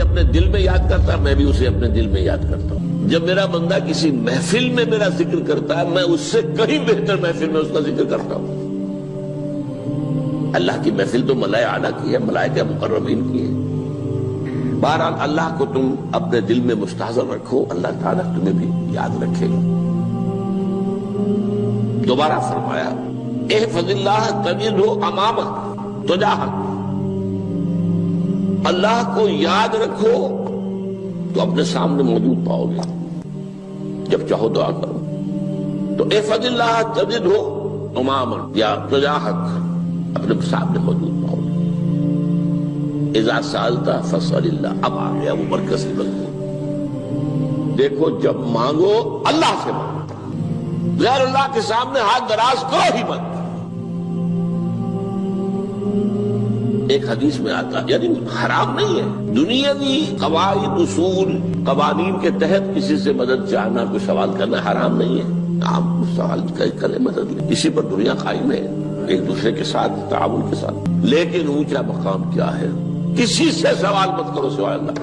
اپنے دل میں یاد کرتا میں بھی اسے اپنے دل میں یاد کرتا ہوں. جب میرا بندہ کسی محفل میں میرا ذکر کرتا ہے میں اس سے کہیں بہتر محفل میں اس کا ذکر کرتا ہوں. اللہ کی محفل تو ملائے اعلیٰ کی ہے، ملائکہ مقربین کی ہے. بہرحال اللہ کو تم اپنے دل میں مستحضر رکھو، اللہ تعالیٰ تمہیں بھی یاد رکھے گا. دوبارہ فرمایا احفظ اللہ تجدہ امامک تجاہک، اللہ کو یاد رکھو تو اپنے سامنے موجود پاؤ گے. جب چاہو دعا کرو تو احفظ اللہ تجدہ امامک یا تجاہک، اپنے سامنے موجود پاؤ گے. اذا سألت فاسأل اللہ، اب آ گیا وہ مرکزی مضمون. دیکھو جب مانگو اللہ سے مانگو، غیر اللہ کے سامنے ہاتھ دراز کرو ہی مت. ایک حدیث میں آتا یعنی حرام نہیں ہے، دنیاوی قواعد اصول قوانین کے تحت کسی سے مدد چاہنا، کوئی سوال کرنا حرام نہیں ہے. آپ سوال کریں، مدد لیں، اسی پر دنیا قائم ہے، ایک دوسرے کے ساتھ تعاون کے ساتھ. لیکن اونچا مقام کیا ہے؟ کسی سے سوال مت کرو سوائے اللہ.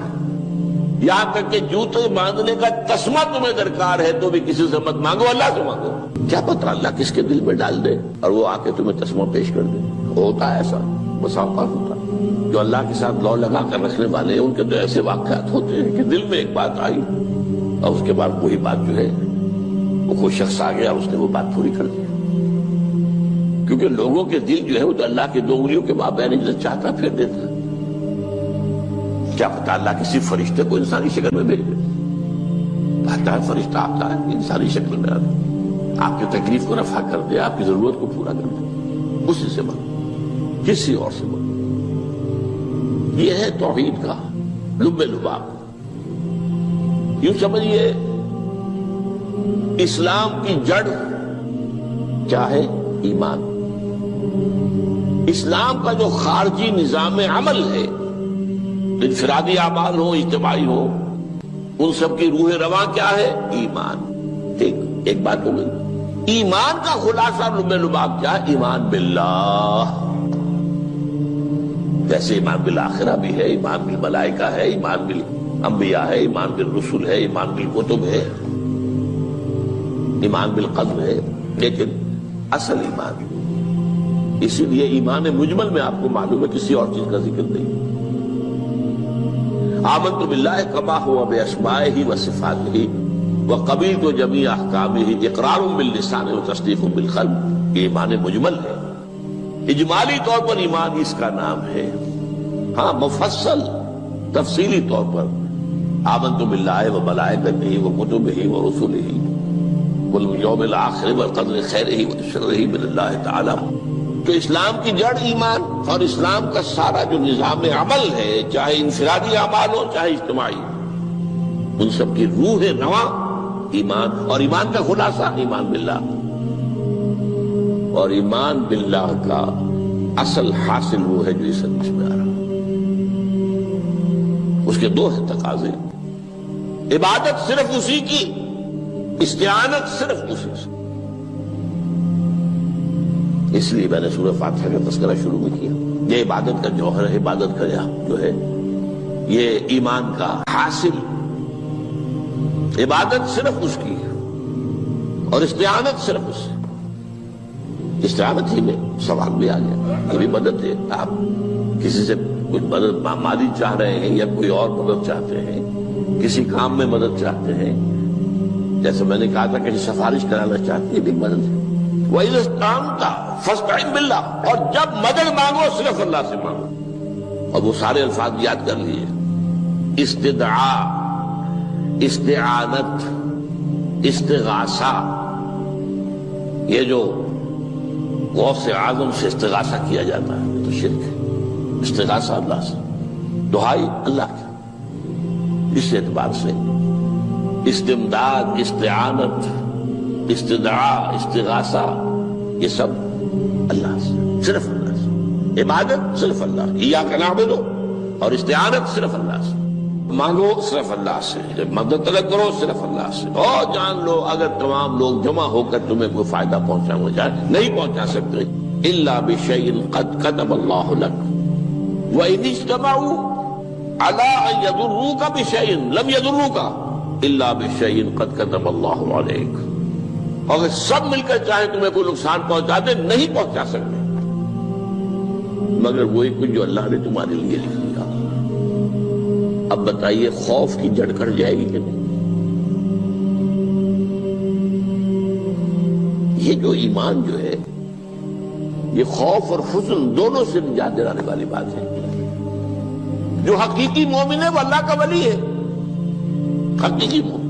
یہاں تک کہ جوتے باندھنے کا تسمہ تمہیں درکار ہے تو بھی کسی سے مت مانگو، اللہ سے مانگو. کیا پتہ اللہ کس کے دل میں ڈال دے اور وہ آ کے تمہیں تسمہ پیش کر دے. ہوتا ہے ایسا، بس اوقات ہوتا ہے. جو اللہ کے ساتھ لو لگا کر رکھنے والے ہیں ان کے تو ایسے واقعات ہوتے ہیں کہ دل میں ایک بات آئی اور اس کے بعد وہی بات جو ہے وہ کوئی شخص آ گیا، اس نے وہ بات پوری کر دی. کیونکہ لوگوں کے دل جو ہے وہ تو اللہ کے دو انگلیوں کے مابین جو چاہتا پھر دیتا. کیا پتا اللہ کسی فرشتے کو انسانی شکل میں بھیج دے. آتا ہے فرشتہ، آتا ہے انسانی شکل میں آتا ہے، آپ کی تکلیف کو رفع کر دے، آپ کی ضرورت کو پورا کر دے. اسی سے مانگو، کسی اور سے مانگو. یہ ہے توحید کا لب لباب. یوں سمجھیے اسلام کی جڑ کیا ہے؟ ایمان. اسلام کا جو خارجی نظام عمل ہے، انفرادی اعمال ہو اجتماعی ہو، ان سب کی روح رواں کیا ہے؟ ایمان. ٹھیک، ایک بات ہو گئی. ایمان کا خلاصہ لب لباب کیا ہے؟ ایمان باللہ. ویسے ایمان بالآخرہ بھی ہے، ایمان بالملائکہ ہے، ایمان بالانبیاء ہے، ایمان بالرسل ہے، ایمان بالکتب ہے، ایمان بالقدر ہے. لیکن اصل ایمان، اسی لیے ایمان مجمل میں آپ کو معلوم ہے کسی اور چیز کا ذکر نہیں. آمنت باللہ کما ہوا باسمائہ وصفاتہ وقبلت جمیع احکامہ اقرار باللسان وتصدیق بالقلب. یہ ایمان مجمل ہے. اجمالی طور پر ایمان اس کا نام ہے. ہاں مفصل تفصیلی طور پر آمنت باللہ وملائکتہ وکتبہ ورسلہ والیوم الآخر والقدر خیرہ وشرہ من اللہ تعالی. تو اسلام کی جڑ ایمان، اور اسلام کا سارا جو نظام عمل ہے، چاہے انفرادی اعمال ہو چاہے اجتماعی، ان سب کی روح رواں ایمان. اور ایمان کا خلاصہ ایمان باللہ. اور ایمان باللہ کا اصل حاصل وہ ہے جو اس حدیث میں آ رہا. اس کے دو ہیں تقاضے. عبادت صرف اسی کی، استعانت صرف اسی سے. اس لیے میں نے سورہ فاتحہ کا تذکرہ شروع میں کیا. یہ عبادت کا جوہر ہے، عبادت کا جو ہے یہ ایمان کا حاصل. عبادت صرف اس کی ہے اور استعانت صرف اس سے. استعانت ہی میں سوال بھی آ گیا، یہ بھی مدد ہے. آپ کسی سے کچھ مدد مالی چاہ رہے ہیں یا کوئی اور مدد چاہتے ہیں، کسی کام میں مدد چاہتے ہیں، جیسے میں نے کہا تھا کہ سفارش کرانا چاہتے ہیں، یہ بھی مدد ہے. وَإِذَا اسْتَعَنْتَ فَاسْتَعِنْ بِاللَّهِ. اور جب مدد مانگو صرف اللہ سے مانگو. اور وہ سارے الفاظ یاد کر لیے: استدعاء، استعانت، استغاثہ. یہ جو غوث اعظم سے استغاثہ کیا جاتا ہے تو شرک ہے. استغاثہ اللہ سے، دعائی اللہ کی. اس اعتبار سے استمداد، استعانت، استدعاء، استغاثہ، یہ سب اللہ سے، صرف اللہ سے. عبادت صرف اللہ، ایاک نعبد، اور استعانت صرف اللہ سے. مانگو صرف اللہ سے، مدد طلب کرو صرف اللہ سے. اور جان لو اگر تمام لوگ جمع ہو کر تمہیں کوئی فائدہ پہنچانا جائے نہیں پہنچا سکتے. الا بشیء قد کتب اللہ لک وان اجتمعوا علی ان یضروک بشیء لم یضروک الا بشیء قد کتب اللہ علیک، اور اگر سب مل کر چاہیں تمہیں کوئی نقصان پہنچا دے نہیں پہنچا سکتے مگر وہی کچھ جو اللہ نے تمہارے لیے لکھ دیا۔ اب بتائیے خوف کی جڑ کٹ جائے گی کہ نہیں؟ یہ جو ایمان جو ہے یہ خوف اور حزن دونوں سے نجات دلانے والی بات ہے۔ جو حقیقی مومن ہے وہ اللہ کا ولی ہے، حقیقی مومن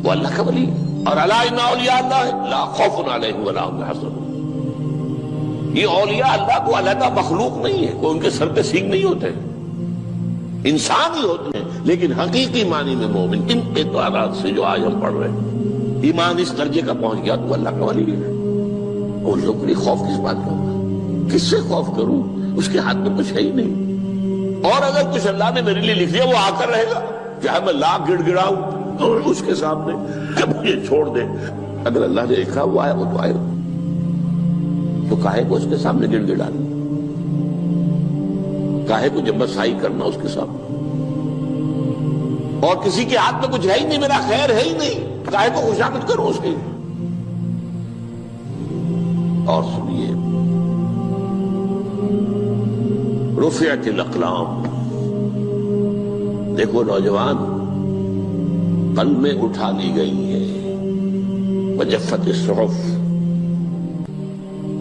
وہ اللہ کا ولی ہے۔ اور الا ان اولیاء اللہ لا خوف علیہم ولا هم يحزنون، یہ اولیاء اللہ کو علیحدہ مخلوق نہیں ہے، کوئی ان کے سر پہ سینگ نہیں ہوتے، انسان ہی ہوتے ہیں، لیکن حقیقی معنی میں مومن۔ ان اعتبارات سے جو آج ہم پڑھ رہے ہیں ایمان اس درجے کا پہنچ گیا تو اللہ کا ولی ہے۔ اور لوگوں کے لیے خوف کس بات کا ہوگا؟ کس سے خوف کروں؟ اس کے ہاتھ میں کچھ ہے ہی نہیں، اور اگر کچھ اللہ نے میرے لیے لکھ دیا وہ آ کر رہے گا، چاہے میں لاکھ گڑ گڑاؤں اور اس کے سامنے کہ مجھے چھوڑ دے۔ اگر اللہ نے لکھا وہ آیا وہ تو آئے گا، تو کاہے کو اس کے سامنے گڑ گڑانا، کاہے کو جبرسائی کرنا اس کے سامنے؟ اور کسی کے ہاتھ میں کچھ ہے ہی نہیں، میرا خیر ہے ہی نہیں، کاہے کو خوشامد کروں اس کی؟ اور سنیے، رفعت الاقلام، دیکھو نوجوان، قلمیں اٹھا لی گئی ہیں، وجفت الصحف،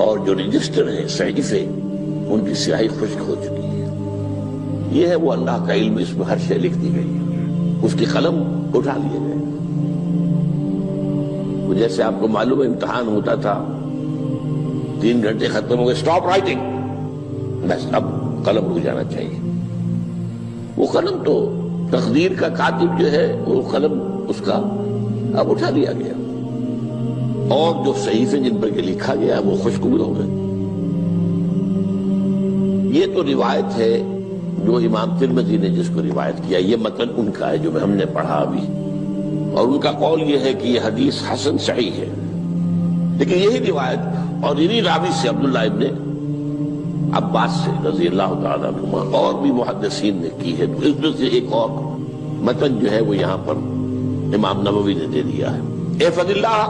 اور جو رجسٹر ہیں صحیفے ان کی سیاہی خشک ہو چکی ہے۔ یہ ہے وہ اللہ کا علم، اس میں ہر شے لکھ دی گئی ہے، اس کی قلم اٹھا لیے گئے۔ وہ جیسے آپ کو معلوم ہے امتحان ہوتا تھا، 3 گھنٹے ختم ہو گئے، اسٹاپ رائٹنگ، بس اب قلم رک جانا چاہیے۔ وہ قلم تو تقدیر کا کاتب جو ہے وہ قلم اس کا اب اٹھا لیا گیا، اور جو صحیفے جن پر لکھا گیا وہ خشک ہو گئے۔ یہ تو روایت ہے جو امام ترمذی نے جس کو روایت کیا، یہ متن ان کا ہے جو ہم نے پڑھا ابھی، اور ان کا قول یہ ہے کہ یہ حدیث حسن صحیح ہے۔ لیکن یہی روایت اور انہی راوی سے عبداللہ ابن عباس سے رضی اللہ تعالیٰ عنہما اور بھی محدثین نے کی ہے، تو اس میں سے ایک اور متن جو ہے وہ یہاں پر امام نووی نے دے دیا ہے۔ احفظ اللہ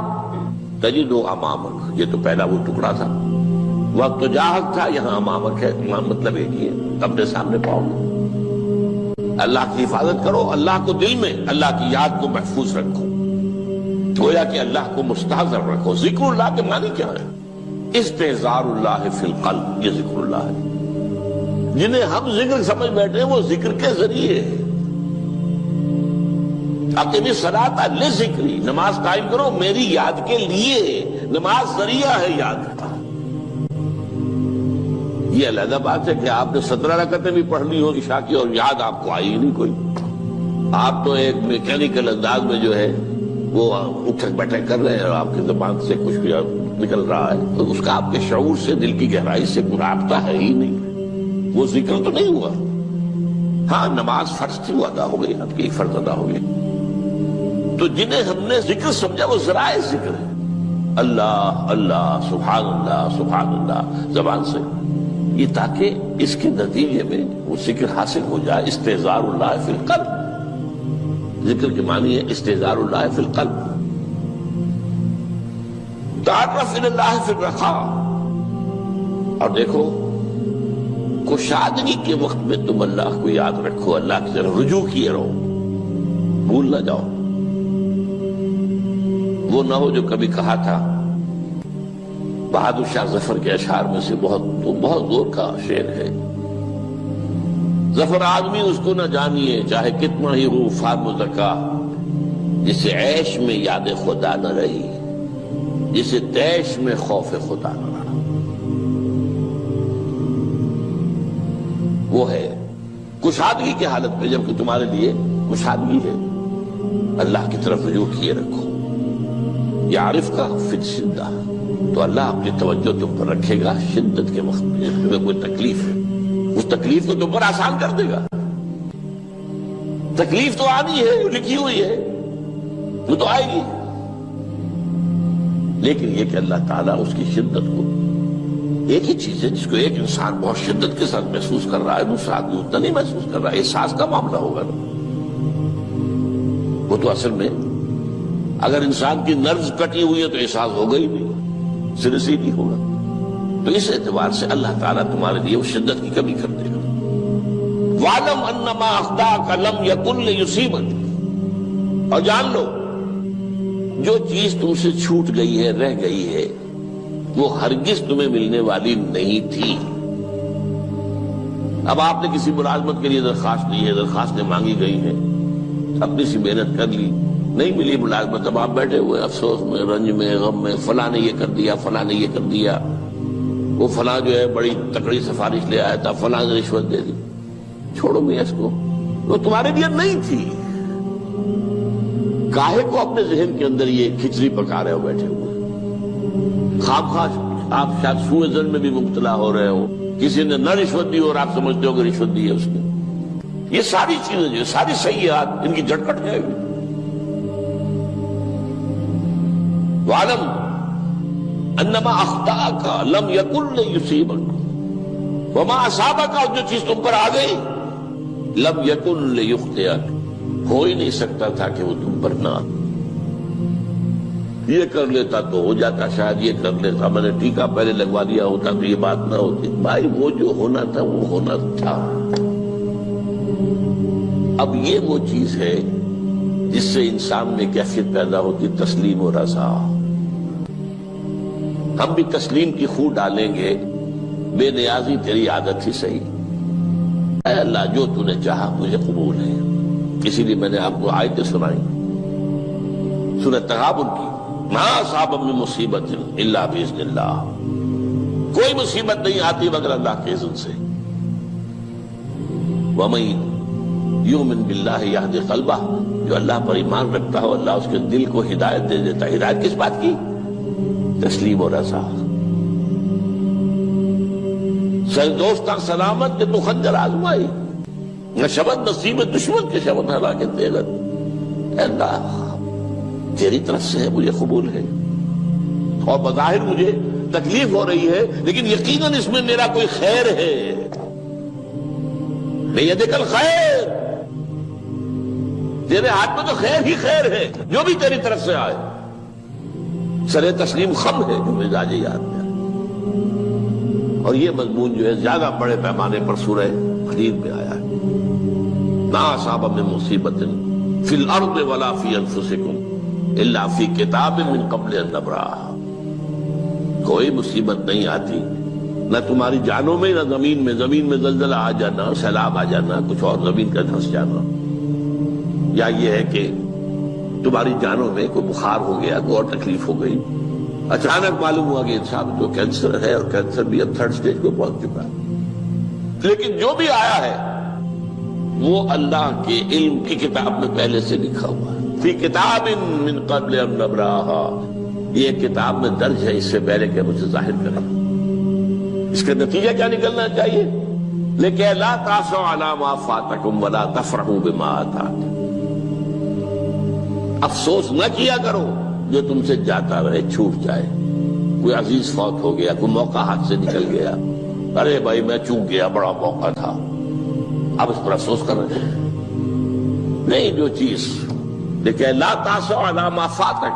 تجدہ امامک، یہ تو پہلا وہ ٹکڑا تھا، وقت تو جاہک تھا، یہاں امامک ہے، امام مطلب ایک ہی ہے، اپنے سامنے پاؤ گے۔ اللہ کی حفاظت کرو، اللہ کو دل میں، اللہ کی یاد کو محفوظ رکھو، گویا کہ اللہ کو مستحضر رکھو۔ ذکر اللہ کے معنی کیا ہے؟ استحضار اللہ فی القلب، یہ ذکر اللہ ہے۔ جنہیں ہم ذکر سمجھ بیٹھے ہیں وہ ذکر کے ذریعے ہے۔ اقیم الصلاۃ لذکری، نماز قائم کرو میری یاد کے لیے، نماز ذریعہ ہے یاد کا۔ یہ علیحدہ بات ہے کہ آپ نے 17 رکعتیں بھی پڑھ لی ہو عشاء کی اور یاد آپ کو آئی ہی نہیں کوئی، آپ تو ایک میکینیکل انداز میں جو ہے وہ اٹھک بیٹھک کر رہے ہیں اور آپ کی زبان سے کچھ بھی نکل رہا ہے، تو اس کا آپ کے شعور سے، دل کی گہرائی سے کوئی رابطہ ہے ہی نہیں، وہ ذکر تو نہیں ہوا۔ ہاں نماز فرض تھی وہ ادا ہو گئی، آپ کی فرض ادا ہو گئی۔ تو جنہیں ہم نے ذکر سمجھا وہ ذرائع ذکر ہے، اللہ اللہ سبحان اللہ زبان سے، یہ تاکہ اس کے نتیجے میں وہ ذکر حاصل ہو جائے۔ استحضار اللہ فی القلب، ذکر کے معنی ہے استحضار اللہ فی القلب۔ تعرف الی اللہ فی الرخاء، اور دیکھو کشادگی کے وقت میں تم اللہ کو یاد رکھو، اللہ کی طرف رجوع کیے رہو، بھول نہ جاؤ۔ وہ نہ ہو جو کبھی کہا تھا، بہادر شاہ ظفر کے اشعار میں سے بہت زور کا شعر ہے، ظفر آدمی اس کو نہ جانیے چاہے کتنا ہی ہو فام زکا، جسے عیش میں یاد خدا نہ رہی، جسے تیش میں خوف خدا نہ رہا۔ وہ ہے کشادگی کی حالت میں، جبکہ تمہارے لیے کشادگی ہے، اللہ کی طرف رجوع کیے رکھو۔ یعرف کا فی الشدہ، تو اللہ اپنی توجہ تم پر رکھے گا شدت کے وقت میں، جب تمہیں کوئی تکلیف ہے اس تکلیف کو تم پر آسان کر دے گا۔ تکلیف تو آنی ہے، جو لکھی ہوئی ہے وہ تو آئے گی، لیکن یہ کہ اللہ تعالیٰ اس کی شدت کو ایک ہی چیز ہے جس کو ایک انسان بہت شدت کے ساتھ محسوس کر رہا ہے، دوسرا آدمی اتنا نہیں محسوس کر رہا ہے، احساس کا معاملہ ہوگا نا۔ وہ تو اصل میں اگر انسان کی نرز کٹی ہوئی ہے تو احساس ہوگا ہی نہیں، سر سے نہیں ہوگا۔ تو اس اعتبار سے اللہ تعالیٰ تمہارے لیے وہ شدت کی کمی کر دے گا۔ وَاعْلَمْ أَنَّمَا أَخْطَأَكَ لَمْ يَكُنْ لِيُصِيبَكَ، اور جان لو جو چیز تم سے چھوٹ گئی ہے، رہ گئی ہے، وہ ہرگز تمہیں ملنے والی نہیں تھی۔ اب آپ نے کسی ملازمت کے لیے درخواست دی ہے، درخواستیں مانگی گئی ہیں، اپنی سی محنت کر لی، نہیں ملی ملازمت، اب آپ بیٹھے ہوئے افسوس میں، رنج میں، غم میں، فلاں نے یہ کر دیا، فلاں نے یہ کر دیا، وہ فلاں جو ہے بڑی تکڑی سفارش لے آیا تھا، فلاں نے رشوت دے دی۔ چھوڑو میاں اس کو، وہ تمہارے لیے نہیں تھی۔ کاہے کو اپنے ذہن کے اندر یہ کھچڑی پکا رہے ہو بیٹھے ہوئے؟ خواہ آپ شاید سوء ظن میں بھی مبتلا ہو رہے ہو، کسی نے نہ رشوت دی اور آپ سمجھتے ہو کہ رشوت دی ہے اس نے۔ یہ ساری چیزیں جو ساری سیئات ان کی جڑ کٹ جائے گی۔ وَاعْلَمْ أَنَّمَا أَخْطَأَكَ لَمْ يَكُنْ لِيُصِيبَكَ وَمَا أَصَابَكَ، اور جو چیز تم پر آ گئی، لَمْ يَكُنْ لِيُخْطِئَكَ، ہو ہی نہیں سکتا تھا کہ وہ تم پر نہ آتی۔ یہ کر لیتا تو ہو جاتا، شاید یہ کر لیتا، میں نے ٹیکا پہلے لگوا دیا ہوتا تو یہ بات نہ ہوتی۔ بھائی وہ جو ہونا تھا وہ ہونا تھا۔ اب یہ وہ چیز ہے جس سے انسان میں کیفیت پیدا ہوتی، تسلیم و رضا۔ ہم بھی تسلیم کی خو ڈالیں گے، بے نیازی تیری عادت ہی صحیح، اے اللہ جو تو نے چاہا مجھے قبول ہے۔ اسی لیے میں نے آپ کو آیتیں سنائی سورہ تغابن کی، ما اصاب من مصیبت الا باذن اللہ، کوئی مصیبت نہیں آتی مگر اللہ کے اذن سے۔ وَمَن یؤمن باللہ یہدی قلبہ، جو اللہ پر ایمان رکھتا ہو اللہ اس کے دل کو ہدایت دے دیتا ہے۔ ہدایت کس بات کی؟ تسلیم و رضا۔ سر دوست سلامت کے تو خنجر آزمائی، نہ شبد نصیب دشمن کے شبد ہلاکت دے گا۔ اے اللہ تیری طرف سے ہے، مجھے قبول ہے، اور بظاہر مجھے تکلیف ہو رہی ہے لیکن یقیناً اس میں میرا کوئی خیر ہے۔ بیدک الخیر، تیرے ہاتھ میں تو خیر ہی خیر ہے، جو بھی تیری طرف سے آئے۔ سر تسلیم خم ہے جو مزاج یاد میں آئے۔ اور یہ مضمون جو ہے زیادہ بڑے پیمانے پر سورہ حدید میں آیا ہے۔ ما اصاب من مصیبت فی الارض ولا فی انفسکم الا فی کتاب من قبل ان نبرأها، کوئی مصیبت نہیں آتی نہ تمہاری جانوں میں نہ زمین میں، زمین میں زلزلہ آ جانا، سیلاب آ جانا، کچھ اور زمین کا دھنس جانا، یا یہ ہے کہ تمہاری جانوں میں کوئی بخار ہو گیا، کوئی اور تکلیف ہو گئی، اچانک معلوم ہوا کہ انسان کو کینسر ہے اور کینسر بھی اب 3rd سٹیج کو پہنچ چکا ہے۔ لیکن جو بھی آیا ہے وہ اللہ کے علم کی کتاب میں پہلے سے لکھا ہوا ہے۔ فی کتاب من قبل ان نبرأها، یہ کتاب میں درج ہے اس سے پہلے کہ مجھے ظاہر کریں۔ اس کا نتیجہ کیا نکلنا چاہیے؟ لیکن لا تاسوا علی ما فاتکم ولا تفرحوا بما آتاکم، افسوس نہ کیا کرو جو تم سے جاتا رہے، چھوٹ جائے، کوئی عزیز فوت ہو گیا، کوئی موقع ہاتھ سے نکل گیا، ارے بھائی میں چوک گیا، بڑا موقع تھا، اب اس پر افسوس کر رہے ہیں۔ نہیں، جو چیز لیکن لا تاسوا علی ما فاتک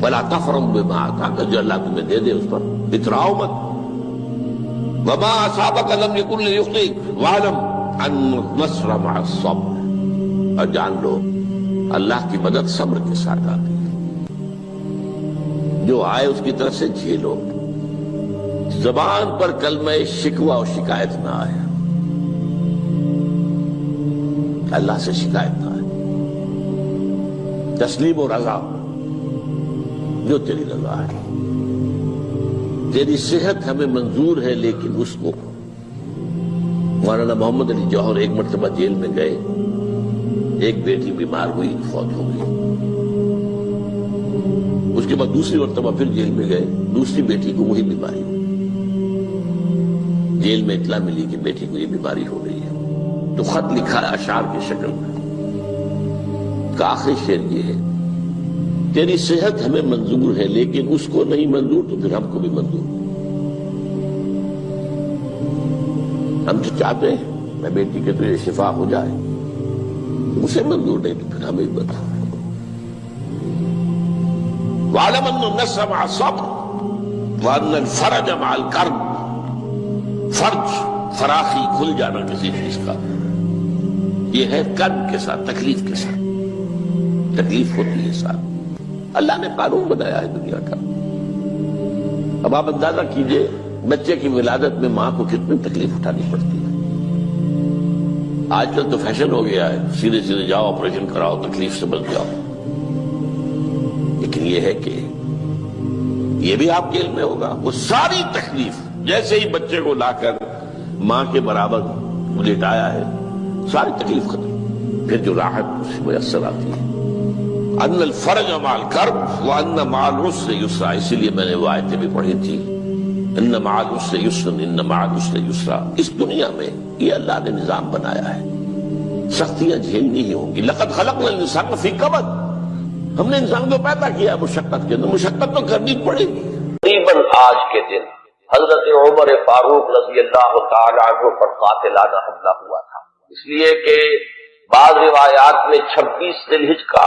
ولا تفرحوا بما آتاک، جو اللہ تمہیں دے دے اس پر اتراؤ مت۔ وما اصابک لم یکن لیخطئک واعلم ان النصر مع الصبر، اور جان لو اللہ کی مدد صبر کے ساتھ آتی ہے، جو آئے اس کی طرف سے جھیلو۔ زبان پر کلمہ شکوہ اور شکایت نہ آئے، اللہ سے شکایت نہ آئے، تسلیم و رضا، جو تیری رضا ہے۔ تیری صحت ہمیں منظور ہے لیکن اس کو، مولانا محمد علی جوہر ایک مرتبہ جیل میں گئے، ایک بیٹی بیمار ہوئی، فوت ہو گئی، اس کے بعد دوسری مرتبہ پھر جیل میں گئے، دوسری بیٹی کو وہی بیماری ہوئی، جیل میں اطلاع ملی کہ بیٹی کو یہ بیماری ہو رہی ہے، تو خط لکھا ہے اشعار کی شکل میں، کا آخری شعر یہ ہے، تیری صحت ہمیں منظور ہے لیکن اس کو نہیں منظور تو پھر ہم کو بھی منظور۔ ہم تو چاہتے ہیں میں بیٹی کے تجھے شفا ہو جائے، اسے منظور نہیں تو پھر ہمیں بتا۔ وَاعْلَمْ أَنَّ النَّصْرَ مَعَ الصَّبْرِ وَأَنَّ الْفَرَجَ مَعَ الْكَرْبِ۔ فرج، فراخی، کھل جانا کسی چیز کا، یہ ہے کرب کے ساتھ، تکلیف کے ساتھ، تکلیف ہوتی ہے ساتھ۔ اللہ نے قانون بنایا ہے دنیا کا۔ اب آپ اندازہ کیجئے بچے کی ولادت میں ماں کو کتنی تکلیف اٹھانی پڑتی ہے۔ آج کل تو فیشن ہو گیا ہے، سیدھے سیدھے جاؤ، آپریشن کراؤ، تکلیف سے بچ جاؤ، لیکن یہ ہے کہ یہ بھی آپ کے علم میں ہوگا، وہ ساری تکلیف جیسے ہی بچے کو لا کر ماں کے برابر لٹایا ہے، ساری تکلیف ختم، پھر جو راحت اسے میسر آتی ہے۔ ان الفرج مع الکرب وان مع العسر یسرا، اسی لیے میں نے وہ آیتیں بھی پڑھی تھی، ان مع العسر یسرا، ان مع العسر یسرا۔ اس دنیا میں یہ اللہ نے نظام بنایا ہے، سختیاں جھیلنی ہی ہوں گی۔ لقد خلقنا الانسان فی کبد، ہم نے انسان کو پیدا کیا مشقت کے اندر، مشقت تو کرنی پڑے گی۔ تقریباً آج کے دن حضرت عمر فاروق رضی اللہ تعالی عنہ پر قاتلانہ حملہ ہوا تھا، اس لیے کہ بعض روایات میں 26 ذی الحجہ کا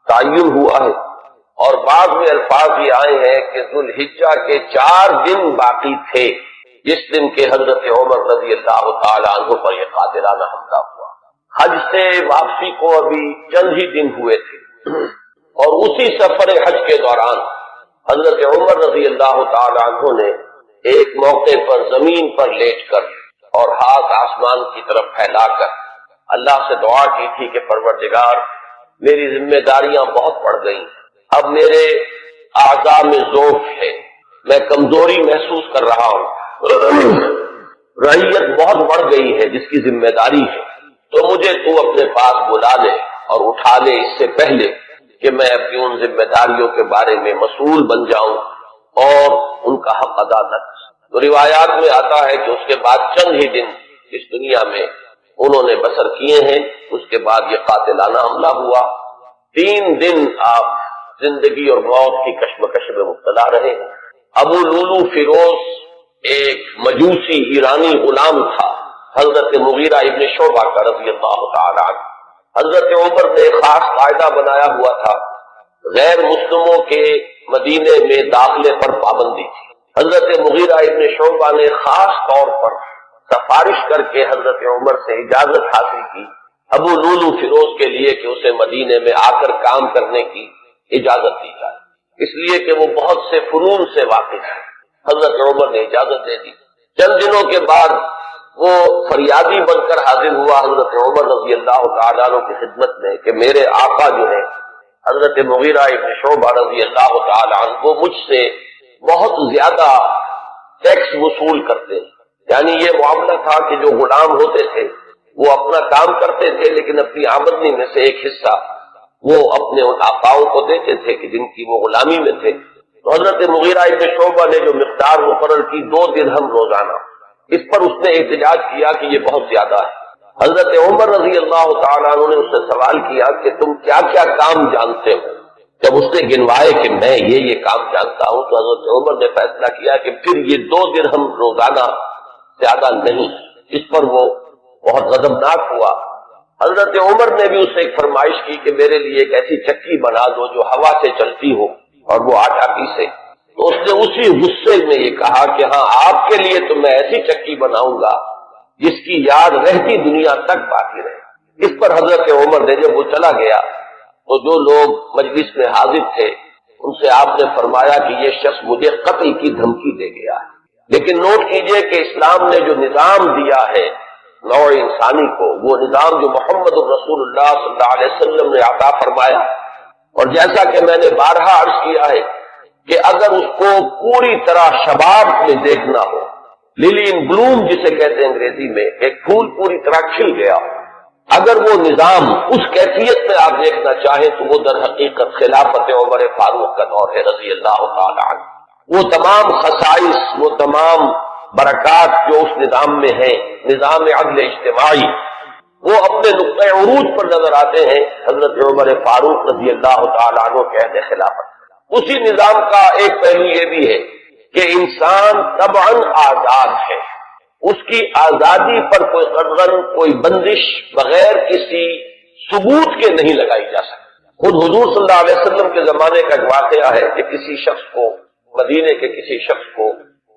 تعین ہوا ہے، اور بعض میں الفاظ یہ آئے ہیں کہ ذو الحجہ کے 4 دن باقی تھے جس دن کے حضرت عمر رضی اللہ تعالی عنہ پر یہ قاتلانہ حملہ ہوا۔ حج سے واپسی کو ابھی چند ہی دن ہوئے تھے، اور اسی سفر حج کے دوران حضرت عمر رضی اللہ تعالی عنہ نے ایک موقع پر زمین پر لیٹ کر اور ہاتھ آسمان کی طرف پھیلا کر اللہ سے دعا کی تھی کہ پروردگار میری ذمہ داریاں بہت بڑھ گئیں، اب میرے اعضاء میں ضعف ہے، میں کمزوری محسوس کر رہا ہوں، رعیت بہت بڑھ گئی ہے جس کی ذمہ داری ہے، تو مجھے تو اپنے پاس بلا لے اور اٹھا لے اس سے پہلے کہ میں اپنی ان ذمہ داریوں کے بارے میں مسئول بن جاؤں اور ان کا حق ادا نہ کر۔ تو روایات میں آتا ہے کہ اس کے بعد چند ہی دن اس دنیا میں انہوں نے بسر کیے ہیں، اس کے بعد یہ قاتلانہ حملہ ہوا۔ 3 دن آپ زندگی اور موت کی کشمکش میں مبتلا رہے ہیں۔ ابو لولو فیروز ایک مجوسی ایرانی غلام تھا، حضرت مغیرہ ابن شعبہ کا رضی اللہ تعالی عنہ۔ حضرت عمر نے خاص قاعدہ بنایا ہوا تھا، غیر مسلموں کے مدینے میں داخلے پر پابندی تھی۔ حضرت مغیرہ ابن شعبہ نے خاص طور پر سفارش کر کے حضرت عمر سے اجازت حاصل کی ابو لولو فیروز کے لیے کہ اسے مدینے میں آ کر کام کرنے کی اجازت دی جائے، اس لیے کہ وہ بہت سے فنون سے واقف ہے۔ حضرت عمر نے اجازت دے دی۔ چند دنوں کے بعد وہ فریادی بن کر حاضر ہوا حضرت عمر رضی اللہ تعالیٰ عنہ کی خدمت میں کہ میرے آقا جو ہے حضرت مغیرہ ابن شعبہ رضی اللہ تعالیٰ عنہ وہ مجھ سے بہت زیادہ ٹیکس وصول کرتے ہیں، یعنی یہ معاملہ تھا کہ جو غلام ہوتے تھے وہ اپنا کام کرتے تھے لیکن اپنی آمدنی میں سے ایک حصہ وہ اپنے ان آقاؤں کو دیتے تھے کہ جن کی وہ غلامی میں تھے۔ تو حضرت مغیرہ ابن شعبہ نے جو مقدار مقرر کی 2 درہم روزانہ، اس پر اس نے احتجاج کیا کہ یہ بہت زیادہ ہے۔ حضرت عمر رضی اللہ تعالیٰ عنہ نے اس سے سوال کیا کہ تم کیا کیا کام جانتے ہو؟ جب اس نے گنوائے کہ میں یہ کام جانتا ہوں، تو حضرت عمر نے فیصلہ کیا کہ پھر یہ 2 درہم روزانہ زیادہ نہیں۔ اس پر وہ بہت غضبناک ہوا۔ حضرت عمر نے بھی اس سے ایک فرمائش کی کہ میرے لیے ایک ایسی چکی بنا دو جو ہوا سے چلتی ہو اور وہ آٹا پیسے۔ تو اس نے اسی غصے میں یہ کہا کہ ہاں آپ کے لیے تو میں ایسی چکی بناؤں گا جس کی یاد رہتی دنیا تک باقی رہے۔ اس پر حضرت عمر نے جب وہ چلا گیا تو جو لوگ مجلس میں حاضر تھے ان سے آپ نے فرمایا کہ یہ شخص مجھے قتل کی دھمکی دے گیا ہے۔ لیکن نوٹ کیجئے کہ اسلام نے جو نظام دیا ہے نوع انسانی کو، وہ نظام جو محمد الرسول اللہ صلی اللہ علیہ وسلم نے عطا فرمایا، اور جیسا کہ میں نے بارہا عرض کیا ہے کہ اگر اس کو پوری طرح شباب میں دیکھنا ہو، للی ان بلوم جسے کہتے ہیں انگریزی میں، ایک پھول پوری طرح کھل گیا ہو، اگر وہ نظام اس کیفیت میں آپ دیکھنا چاہیں تو وہ در حقیقت خلافت عمر فاروق کا دور ہے رضی اللہ تعالی عنہ۔ وہ تمام خصائص، وہ تمام برکات جو اس نظام میں ہیں، نظام عدل اجتماعی، وہ اپنے نقطۂ عروج پر نظر آتے ہیں حضرت عمر فاروق رضی اللہ تعالی عنہ کے عہد خلافت۔ اسی نظام کا ایک پہلو یہ بھی ہے کہ انسان طبعاً آزاد ہے، اس کی آزادی پر کوئی قدغن، کوئی بندش بغیر کسی ثبوت کے نہیں لگائی جا سکتی۔ خود حضور صلی اللہ علیہ وسلم کے زمانے کا ایک واقعہ ہے کہ کسی شخص کو، مدینے کے کسی شخص کو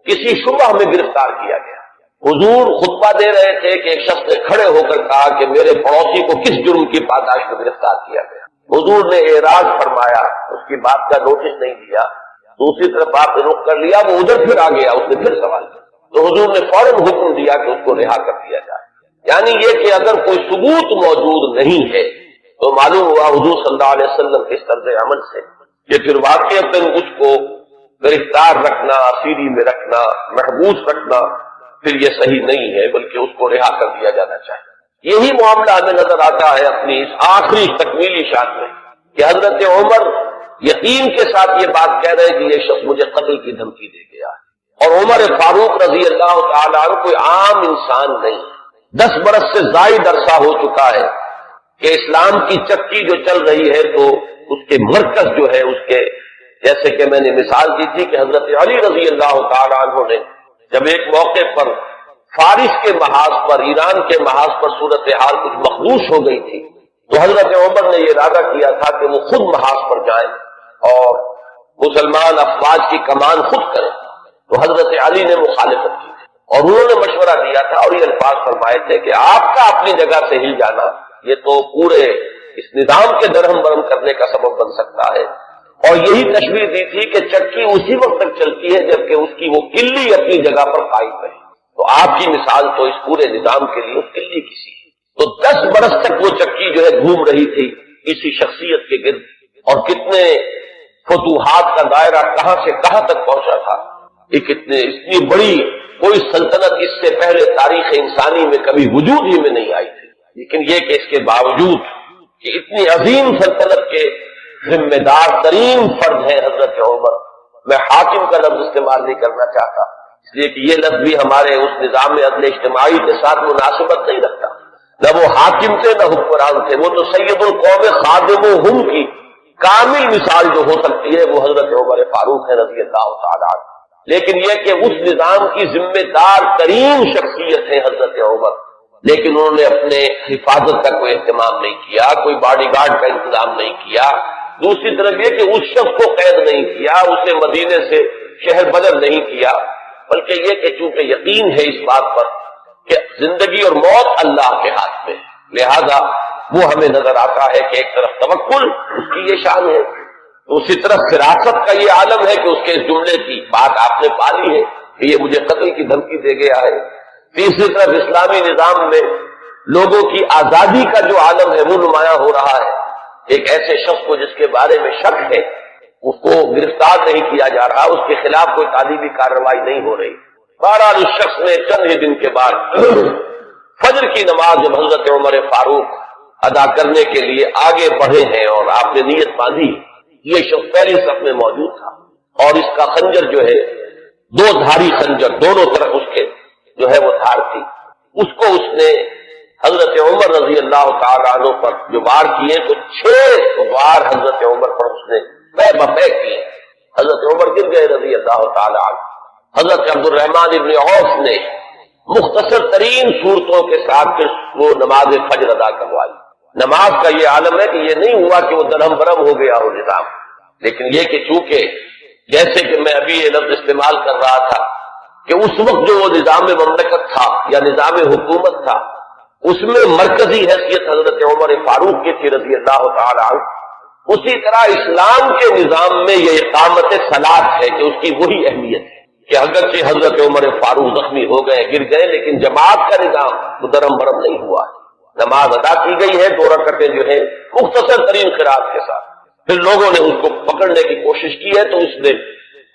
کسی شبہ میں گرفتار کیا گیا۔ حضور خطبہ دے رہے تھے کہ ایک شخص نے کھڑے ہو کر کہا کہ میرے پڑوسی کو کس جرم کی پاداش میں گرفتار کیا گیا۔ حضور نے اعراض فرمایا، اس کی بات کا نوٹس نہیں دیا، دوسری طرف آپ نے رخ کر لیا، وہ ادھر پھر آ گیا، اس نے پھر سوال کیا تو حضور نے فوراً حکم دیا کہ اس کو رہا کر دیا جائے۔ یعنی یہ کہ اگر کوئی ثبوت موجود نہیں ہے تو معلوم ہوا حضور صلی اللہ علیہ وسلم کے اس طرز عمل سے کہ پھر واقعتاً اس کو گرفتار رکھنا، اسیری میں رکھنا، محبوس رکھنا پھر یہ صحیح نہیں ہے، بلکہ اس کو رہا کر دیا جانا چاہیے۔ یہی معاملہ ہمیں نظر آتا ہے اپنی اس آخری تکمیلی شان میں کہ حضرت عمر یقین کے ساتھ یہ بات کہہ رہے ہیں کہ یہ شخص مجھے قتل کی دھمکی دے گیا ہے، اور عمر فاروق رضی اللہ تعالیٰ عنہ کوئی عام انسان نہیں، 10 برس سے زائد عرصہ ہو چکا ہے کہ اسلام کی چکی جو چل رہی ہے تو اس کے مرکز جو ہے اس کے، جیسے کہ میں نے مثال دی تھی کہ حضرت علی رضی اللہ تعالیٰ عنہ نے جب ایک موقع پر فارس کے محاذ پر، ایران کے محاذ پر صورتحال کچھ مخدوش ہو گئی تھی تو حضرت عمر نے یہ ارادہ کیا تھا کہ وہ خود محاذ پر جائیں اور مسلمان افواج کی کمان خود کریں، تو حضرت علی نے مخالفت کی اور انہوں نے مشورہ دیا تھا اور یہ الفاظ فرمائے تھے کہ آپ کا اپنی جگہ سے ہل جانا یہ تو پورے اس نظام کے درہم برہم کرنے کا سبب بن سکتا ہے، اور یہی تشویش دی تھی کہ چکی اسی وقت تک چلتی ہے جبکہ اس کی وہ کلی اپنی جگہ پر قائم رہے، تو آپ کی مثال تو اس پورے نظام کے لیے اس کلی کی سی۔ تو 10 برس تک وہ چکی جو ہے گھوم رہی تھی اسی شخصیت کے گرد، اور کتنے فتوحات کا دائرہ کہاں سے کہاں تک پہنچا تھا، ایک اتنی بڑی کوئی سلطنت اس سے پہلے تاریخ انسانی میں کبھی وجود ہی میں نہیں آئی تھی، لیکن یہ کہ اس کے باوجود کہ اتنی عظیم سلطنت کے ذمہ دار ترین فرد ہے حضرت عمر، میں حاکم کا لفظ استعمال نہیں کرنا چاہتا اس لیے کہ یہ لفظ بھی ہمارے اس نظام عدل اجتماعی کے ساتھ مناسبت نہیں رکھتا، نہ وہ حاکم تھے نہ حکمران تھے، وہ تو سید القوم خادمہم کی کامل مثال جو ہو سکتی ہے وہ حضرت عمر فاروق ہے رضی اللہ تعالیٰ عنہ، لیکن یہ کہ اس نظام کی ذمہ دار ترین شخصیت ہے حضرت عمر، لیکن انہوں نے اپنے حفاظت کا کوئی اہتمام نہیں کیا، کوئی باڈی گارڈ کا انتظام نہیں کیا، دوسری طرف یہ کہ اس شخص کو قید نہیں کیا، اسے مدینے سے شہر بدر نہیں کیا، بلکہ یہ کہ چونکہ یقین ہے اس بات پر کہ زندگی اور موت اللہ کے ہاتھ میں ہے، لہذا وہ ہمیں نظر آتا ہے کہ ایک طرف توکل اس کی یہ شان ہے، دوسری طرف فراست کا یہ عالم ہے کہ اس کے اس جملے کی بات آپ نے پالی ہے کہ یہ مجھے قتل کی دھمکی دے گیا ہے، تیسری طرف اسلامی نظام میں لوگوں کی آزادی کا جو عالم ہے وہ نمایاں ہو رہا ہے، ایک ایسے شخص کو جس کے بارے میں شک ہے اس کو گرفتار نہیں کیا جا رہا، اس کے خلاف کوئی تعلیمی کارروائی نہیں ہو رہی، بہرحال اس شخص نے چند ہی دن کے بعد فجر کی نماز جب حضرت عمر فاروق ادا کرنے کے لیے آگے بڑھے ہیں اور آپ نے نیت باندھی، یہ شخص پہلی صف میں موجود تھا اور اس کا خنجر جو ہے 2 دھاری خنجر، دونوں طرف اس کے جو ہے وہ دھار تھی، اس کو اس نے حضرت عمر رضی اللہ تعالیٰ عنہ پر جو وار کیے تو 6 وار حضرت عمر پر اس نے پے بپے کیے، حضرت عمر گر گئے رضی اللہ تعالیٰ عنہ۔ حضرت عبد الرحمن ابن عوف نے مختصر ترین صورتوں کے ساتھ پھر وہ نماز فجر ادا کروائی۔ نماز کا یہ عالم ہے کہ یہ نہیں ہوا کہ وہ درہم برہم ہو گیا ہو نظام، لیکن یہ کہ چونکہ جیسے کہ میں ابھی یہ لفظ استعمال کر رہا تھا کہ اس وقت جو وہ نظام مملکت تھا یا نظام حکومت تھا اس میں مرکزی حیثیت حضرت عمر فاروق کی تھی رضی اللہ تعالی عنہ، اسی طرح اسلام کے نظام میں یہ اقامت صلاۃ ہے کہ اس کی وہی اہمیت ہے کہ اگرچہ حضرت عمر فاروق زخمی ہو گئے، گر گئے، لیکن جماعت کا نظام تو درہم برہم نہیں ہوا ہے، نماز ادا کی گئی ہے 2 رکعتیں جو ہے مختصر ترین قرات کے ساتھ، پھر لوگوں نے اس کو پکڑنے کی کوشش کی ہے تو اس نے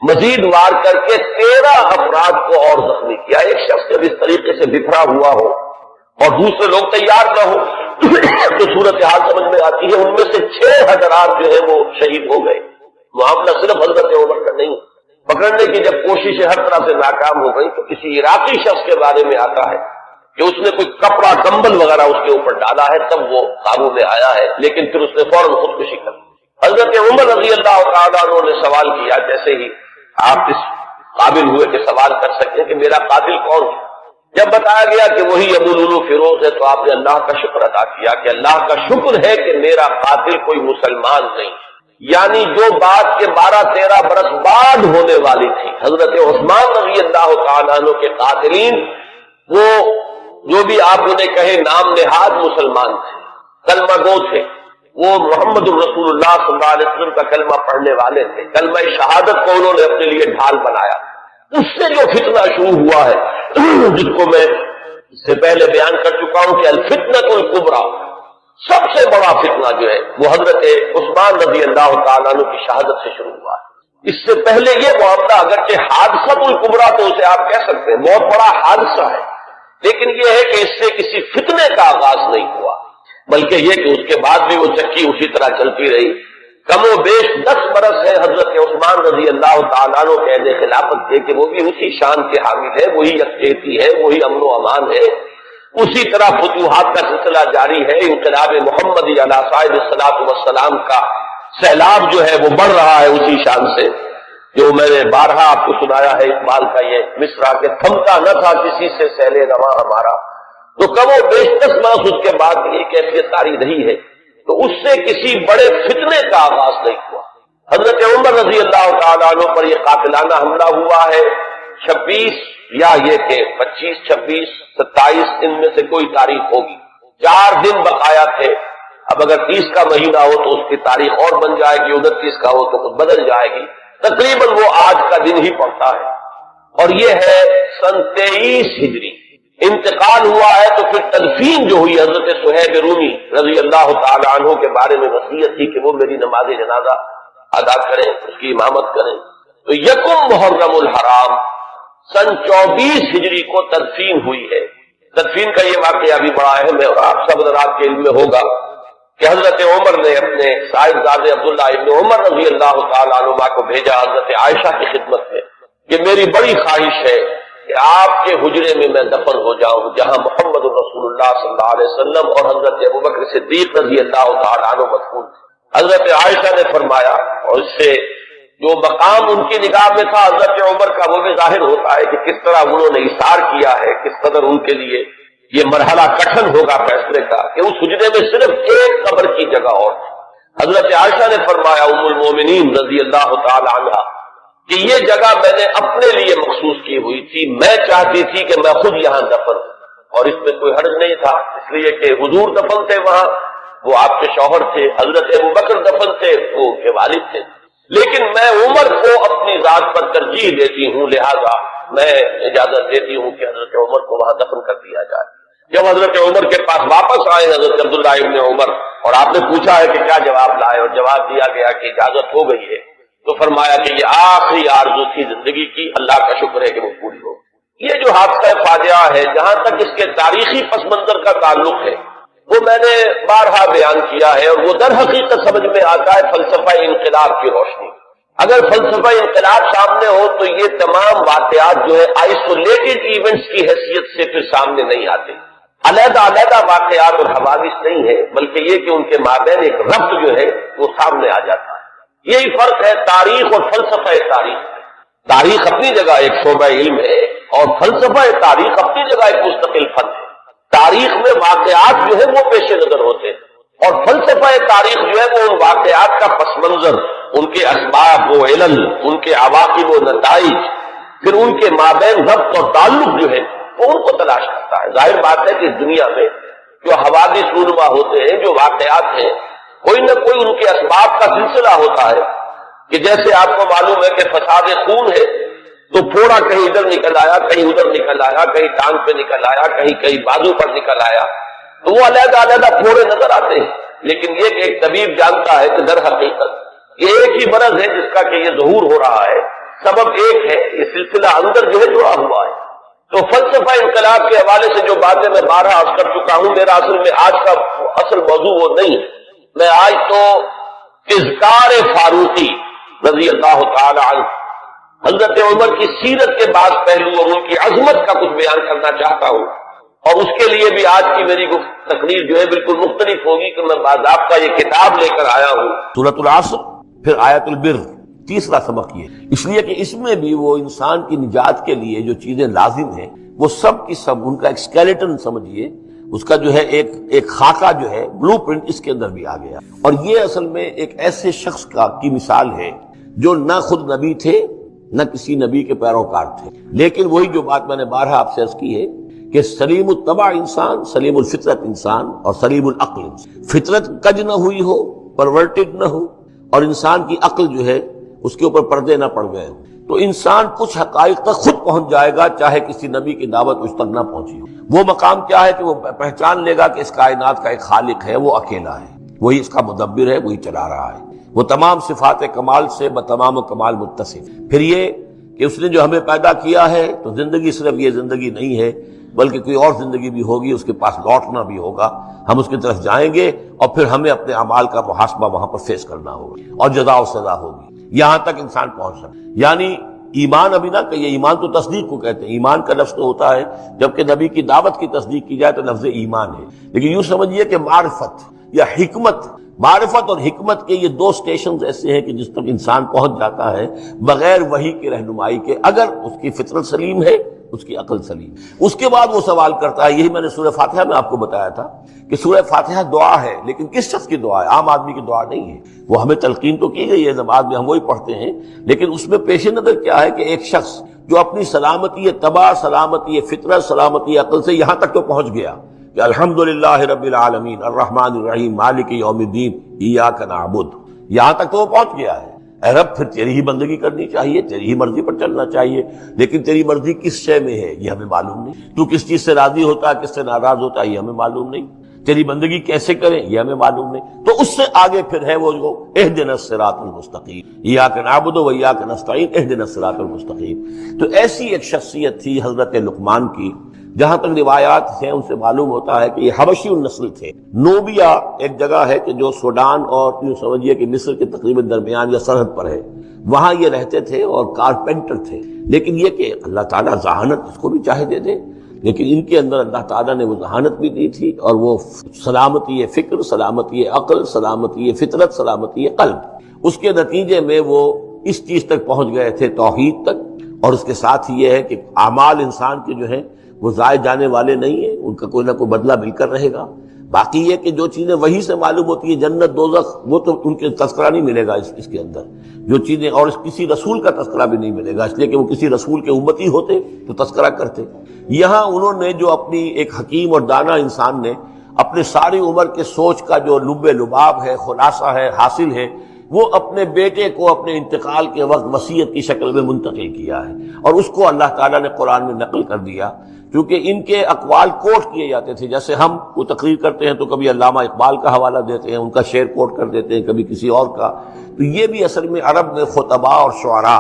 مزید وار کر کے 13 افراد کو اور زخمی کیا۔ ایک شخص جب اس طریقے سے بکھرا ہوا ہو اور دوسرے لوگ تیار نہ ہو تو صورتحال سمجھ میں آتی ہے، ان میں سے 6 حضرات جو ہے وہ شہید ہو گئے۔ معاملہ صرف حضرت عمر کا نہیں، پکڑنے کی جب کوششیں ہر طرح سے ناکام ہو گئی تو کسی عراقی شخص کے بارے میں آتا ہے کہ اس نے کوئی کپڑا کمبل وغیرہ اس کے اوپر ڈالا ہے تب وہ قابو میں آیا ہے، لیکن پھر اس نے فوراً خودکشی کر دی۔ حضرت عمر رضی اللہ تعالیٰ عنہ نے سوال کیا، جیسے ہی آپ اس قابل ہوئے کہ سوال کر سکتے کہ میرا قاتل کون ہے، جب بتایا گیا کہ وہی ابو فیروز ہے تو آپ نے اللہ کا شکر ادا کیا کہ اللہ کا شکر ہے کہ میرا قاتل کوئی مسلمان نہیں، یعنی جو بات کے 12-13 برس بعد ہونے والی تھی۔ حضرت عثمان رضی اللہ تعالیٰ عنہ کے قاتلین وہ جو بھی آپ انہیں کہیں نام نہاد مسلمان تھے، کلمہ گو تھے، وہ محمد الرسول اللہ صلی اللہ علیہ وسلم کا کلمہ پڑھنے والے تھے، کلمہ شہادت کو انہوں نے اپنے لیے ڈھال بنایا۔ اس سے جو فتنہ شروع ہوا ہے جس کو میں اس سے پہلے بیان کر چکا ہوں کہ الفتنۃ الکبریٰ، سب سے بڑا فتنہ جو ہے وہ حضرت عثمان رضی اللہ تعالیٰ عنہ کی شہادت سے شروع ہوا ہے۔ اس سے پہلے یہ معاملہ اگرچہ حادثۃ الکبریٰ تو اسے آپ کہہ سکتے ہیں بہت بڑا حادثہ ہے، لیکن یہ ہے کہ اس سے کسی فتنے کا آغاز نہیں ہوا، بلکہ یہ کہ اس کے بعد بھی وہ چکی اسی طرح چلتی رہی۔ کم و بیش 10 برس ہے حضرت عثمان رضی اللہ تعالیٰ عنہ کے عہد خلافت کے کہ وہ بھی اسی شان کے حامل ہے، وہی یکجہتی ہے، وہی امن و امان ہے، اسی طرح فتوحات کا سلسلہ جاری ہے۔ انقلاب محمدی علیہ صاحب الصلاۃ والسلام کا سیلاب جو ہے وہ بڑھ رہا ہے اسی شان سے، جو میں نے بارہا آپ کو سنایا ہے اقبال کا یہ مصرع کہ تھمتا نہ تھا کسی سے سیل رواں ہمارا، تو کم و بیش 10 برس اس کے بعد یہ کیفیت طاری رہی ہے، تو اس سے کسی بڑے فتنے کا آغاز نہیں ہوا۔ حضرت عمر رضی اللہ تعالیٰ عنہ پر یہ قاتلانہ حملہ ہوا ہے 26 یا یہ کہ 25 26 27 ان میں سے کوئی تاریخ ہوگی، 4 دن بقایا تھے۔ اب اگر 30 کا مہینہ ہو تو اس کی تاریخ اور بن جائے گی، 29 کا ہو تو کچھ بدل جائے گی، تقریباً وہ آج کا دن ہی پڑتا ہے، اور یہ ہے سن 23 ہجری۔ انتقال ہوا ہے تو پھر تدفین جو ہوئی حضرت صہیب رومی رضی اللہ تعالی عنہ کے بارے میں وصیت تھی کہ وہ میری نماز جنازہ ادا کریں، اس کی امامت کریں، تو یکم محرم الحرام سن 24 ہجری کو تدفین ہوئی ہے۔ تدفین کا یہ واقعہ بھی بڑا اہم ہے اور آپ سب حضرات کے علم میں ہوگا کہ حضرت عمر نے اپنے صاحبزادے عبداللہ ابن عمر رضی اللہ تعالی عنہما کو بھیجا حضرت عائشہ کی خدمت میں کہ میری بڑی خواہش ہے کہ آپ کے حجرے میں میں دفن ہو جاؤں جہاں محمد رسول اللہ صلی اللہ علیہ وسلم اور حضرت ابوبکر صدیق رضی اللہ تعالی عنہ مدفون۔ حضرت عائشہ نے فرمایا، اور اس سے جو مقام ان کی نگاہ میں تھا حضرت عمر کا وہ بھی ظاہر ہوتا ہے کہ کس طرح انہوں نے اثار کیا ہے، کس قدر ان کے لیے یہ مرحلہ کٹھن ہوگا فیصلے کا کہ اس حجرے میں صرف ایک قبر کی جگہ اور تھی۔ حضرت عائشہ نے فرمایا ام المومنین رضی اللہ تعالی عنہا کہ یہ جگہ میں نے اپنے لیے مخصوص کی ہوئی تھی، میں چاہتی تھی کہ میں خود یہاں دفن ہوں، اور اس میں کوئی حرج نہیں تھا، اس لیے کہ حضور دفن تھے وہاں، وہ آپ کے شوہر تھے، حضرت ابوبکر دفن تھے، وہ ان کے والد تھے، لیکن میں عمر کو اپنی ذات پر ترجیح دیتی ہوں، لہذا میں اجازت دیتی ہوں کہ حضرت عمر کو وہاں دفن کر دیا جائے۔ جب حضرت عمر کے پاس واپس آئے حضرت عبداللہ ابن عمر اور آپ نے پوچھا ہے کہ کیا جواب لائے، اور جواب دیا گیا کہ اجازت ہو گئی ہے، تو فرمایا کہ یہ آخری آرزو تھی زندگی کی، اللہ کا شکر ہے کہ وہ پوری ہو۔ یہ جو حادثہ فاجعہ ہے جہاں تک اس کے تاریخی پس منظر کا تعلق ہے وہ میں نے بارہا بیان کیا ہے، اور وہ در حقیقت سمجھ میں آتا ہے فلسفہ انقلاب کی روشنی۔ اگر فلسفہ انقلاب سامنے ہو تو یہ تمام واقعات جو ہے آئسولیٹڈ ایونٹس کی حیثیت سے پھر سامنے نہیں آتے، علیحدہ علیحدہ واقعات اور حوادث نہیں ہے، بلکہ یہ کہ ان کے مابین ایک ربط جو ہے وہ سامنے آ جاتا ہے۔ یہی فرق ہے تاریخ اور فلسفہ تاریخ۔ تاریخ اپنی جگہ ایک شعبہ علم ہے اور فلسفہ تاریخ اپنی جگہ ایک مستقل فن ہے۔ تاریخ میں واقعات جو ہے وہ پیش نظر ہوتے ہیں اور فلسفہ تاریخ جو ہے وہ ان واقعات کا پس منظر، ان کے اسباب و علل، ان کے عواقب و نتائج، پھر ان کے مابین ربط اور تعلق جو ہے وہ ان کو تلاش کرتا ہے۔ ظاہر بات ہے کہ اس دنیا میں جو حوادث رونما ہوتے ہیں، جو واقعات ہیں، کوئی نہ کوئی ان کے اسباب کا سلسلہ ہوتا ہے، کہ جیسے آپ کو معلوم ہے کہ فساد خون ہے تو پھوڑا کہیں ادھر نکل آیا، کہیں ادھر نکل آیا، کہیں ٹانگ پہ نکل آیا، کہیں بازو پر نکل آیا، تو وہ علیحدہ علیحدہ پھوڑے نظر آتے ہیں، لیکن یہ کہ ایک طبیب جانتا ہے کہ در حقیقت یہ ایک ہی مرض ہے جس کا کہ یہ ظہور ہو رہا ہے، سبب ایک ہے، یہ سلسلہ اندر جو ہے جڑا ہوا ہے۔ تو فلسفہ انقلاب کے حوالے سے جو باتیں میں بارہا عرض کر چکا ہوں، میرا اصل میں آج کا اصل موضوع وہ نہیں ہے۔ میں آج تو اذکار فاروقی رضی اللہ تعالی عنہ، حضرت عمر کی سیرت کے بعض پہلو اور ان کی عظمت کا کچھ بیان کرنا چاہتا ہوں، اور اس کے لیے بھی آج کی میری تقریر جو ہے بالکل مختلف ہوگی کہ میں باضابطہ یہ کتاب لے کر آیا ہوں، سورۃ العصر، پھر آیت البر، تیسرا سبق یہ، اس لیے کہ اس میں بھی وہ انسان کی نجات کے لیے جو چیزیں لازم ہیں وہ سب کی سب ان کا ایک اسکیلیٹن سمجھیے، اس کا جو ہے ایک خاکہ جو ہے، بلو پرنٹ اس کے اندر بھی آ گیا. اور یہ اصل میں ایک ایسے شخص کی مثال ہے جو نہ خود نبی تھے نہ کسی نبی کے پیروکار تھے، لیکن وہی جو بات میں نے بارہا آپ سے عرض کی ہے کہ سلیم الطبع انسان، سلیم الفطرت انسان اور سلیم العقل انسان. فطرت کج نہ ہوئی ہو، پرورٹڈ نہ ہو، اور انسان کی عقل جو ہے اس کے اوپر پردے نہ پڑ گئے ہو، تو انسان کچھ حقائق تک خود پہنچ جائے گا چاہے کسی نبی کی دعوت اس تک نہ پہنچی ہو. وہ مقام کیا ہے کہ وہ پہچان لے گا کہ اس کائنات کا ایک خالق ہے، وہ اکیلا ہے، وہی اس کا مدبر ہے، وہی چلا رہا ہے، وہ تمام صفات کمال سے بتمام کمال متصف. پھر یہ کہ اس نے جو ہمیں پیدا کیا ہے تو زندگی صرف یہ زندگی نہیں ہے بلکہ کوئی اور زندگی بھی ہوگی، اس کے پاس لوٹنا بھی ہوگا، ہم اس کی طرف جائیں گے اور پھر ہمیں اپنے اعمال کا محاسبہ وہاں پر فیس کرنا ہوگا اور جزا و سزا ہوگی. یہاں تک انسان پہنچ سکے. یعنی ایمان ابھی نہ کہیے، ایمان تو تصدیق کو کہتے ہیں. ایمان کا لفظ تو ہوتا ہے جبکہ نبی کی دعوت کی تصدیق کی جائے تو لفظ ایمان ہے. لیکن یوں سمجھیے کہ معرفت یا حکمت، معرفت اور حکمت کے یہ دو سٹیشنز ایسے ہیں کہ جس تک انسان پہنچ جاتا ہے بغیر وحی کی رہنمائی کے، اگر اس کی فطرت سلیم ہے، اس کی عقل سلیم. اس کے بعد وہ سوال کرتا ہے، یہی میں نے سورہ فاتحہ میں آپ کو بتایا تھا کہ سورہ فاتحہ دعا ہے، لیکن کس شخص کی دعا ہے؟ عام آدمی کی دعا نہیں ہے. وہ ہمیں تلقین تو کی گئی ہے، نماز میں ہم وہی پڑھتے ہیں، لیکن اس میں پیش نظر کیا ہے کہ ایک شخص جو اپنی سلامتی طبع، سلامتی فطرت، سلامتی عقل سے یہاں تک تو پہنچ گیا کہ الحمدللہ رب العالمین الرحمن الرحیم مالک یوم الدین ایاک نعبد، یہاں تک تو وہ پہنچ گیا ہے. اے رب پھر تیری ہی بندگی کرنی چاہیے، تیری ہی مرضی پر چلنا چاہیے، لیکن تیری مرضی کس شے میں ہے یہ ہمیں معلوم نہیں. تو کس چیز سے راضی ہوتا ہے، کس سے ناراض ہوتا ہے یہ ہمیں معلوم نہیں. تیری بندگی کیسے کریں یہ ہمیں معلوم نہیں. تو اس سے آگے پھر ہے وہ جو اہدنا الصراط المستقیم، ایاک نعبد و ایاک نستعین اہدنا الصراط المستقیم. تو ایسی ایک شخصیت تھی حضرت لقمان کی. جہاں تک روایات ہیں ان سے معلوم ہوتا ہے کہ یہ حبشی النسل تھے. نوبیا ایک جگہ ہے کہ جو سوڈان اور یوں سمجھیے کہ مصر کے تقریباً درمیان یا سرحد پر ہے، وہاں یہ رہتے تھے اور کارپینٹر تھے. لیکن یہ کہ اللہ تعالیٰ ذہانت اس کو بھی چاہے دے دے، لیکن ان کے اندر اللہ تعالیٰ نے وہ ذہانت بھی دی تھی اور وہ سلامتی فکر، سلامتی عقل، سلامتی فطرت، سلامتی قلب. اس کے نتیجے میں وہ اس چیز تک پہنچ گئے تھے، توحید تک. اور اس کے ساتھ یہ ہے کہ اعمال انسان کے جو ہیں وہ ضائع جانے والے نہیں ہیں، ان کا کوئی نہ کوئی بدلہ مل کر رہے گا. باقی یہ کہ جو چیزیں وہی سے معلوم ہوتی ہیں، جنت دوزخ، وہ تو ان کے تذکرہ نہیں ملے گا اس کے اندر. جو چیزیں، اور کسی رسول کا تذکرہ بھی نہیں ملے گا، اس لیے کہ وہ کسی رسول کے امتی ہوتے تو تذکرہ کرتے. یہاں انہوں نے جو اپنی ایک حکیم اور دانا انسان نے اپنے ساری عمر کے سوچ کا جو لب لباب ہے، خلاصہ ہے، حاصل ہے، وہ اپنے بیٹے کو اپنے انتقال کے وقت وصیت کی شکل میں منتقل کیا ہے. اور اس کو اللہ تعالیٰ نے قرآن میں نقل کر دیا، کیونکہ ان کے اقوال کوٹ کیے جاتے تھے. جیسے ہم کو تقریر کرتے ہیں تو کبھی علامہ اقبال کا حوالہ دیتے ہیں، ان کا شعر کوٹ کر دیتے ہیں، کبھی کسی اور کا. تو یہ بھی اصل میں عرب میں خطباء اور شعراء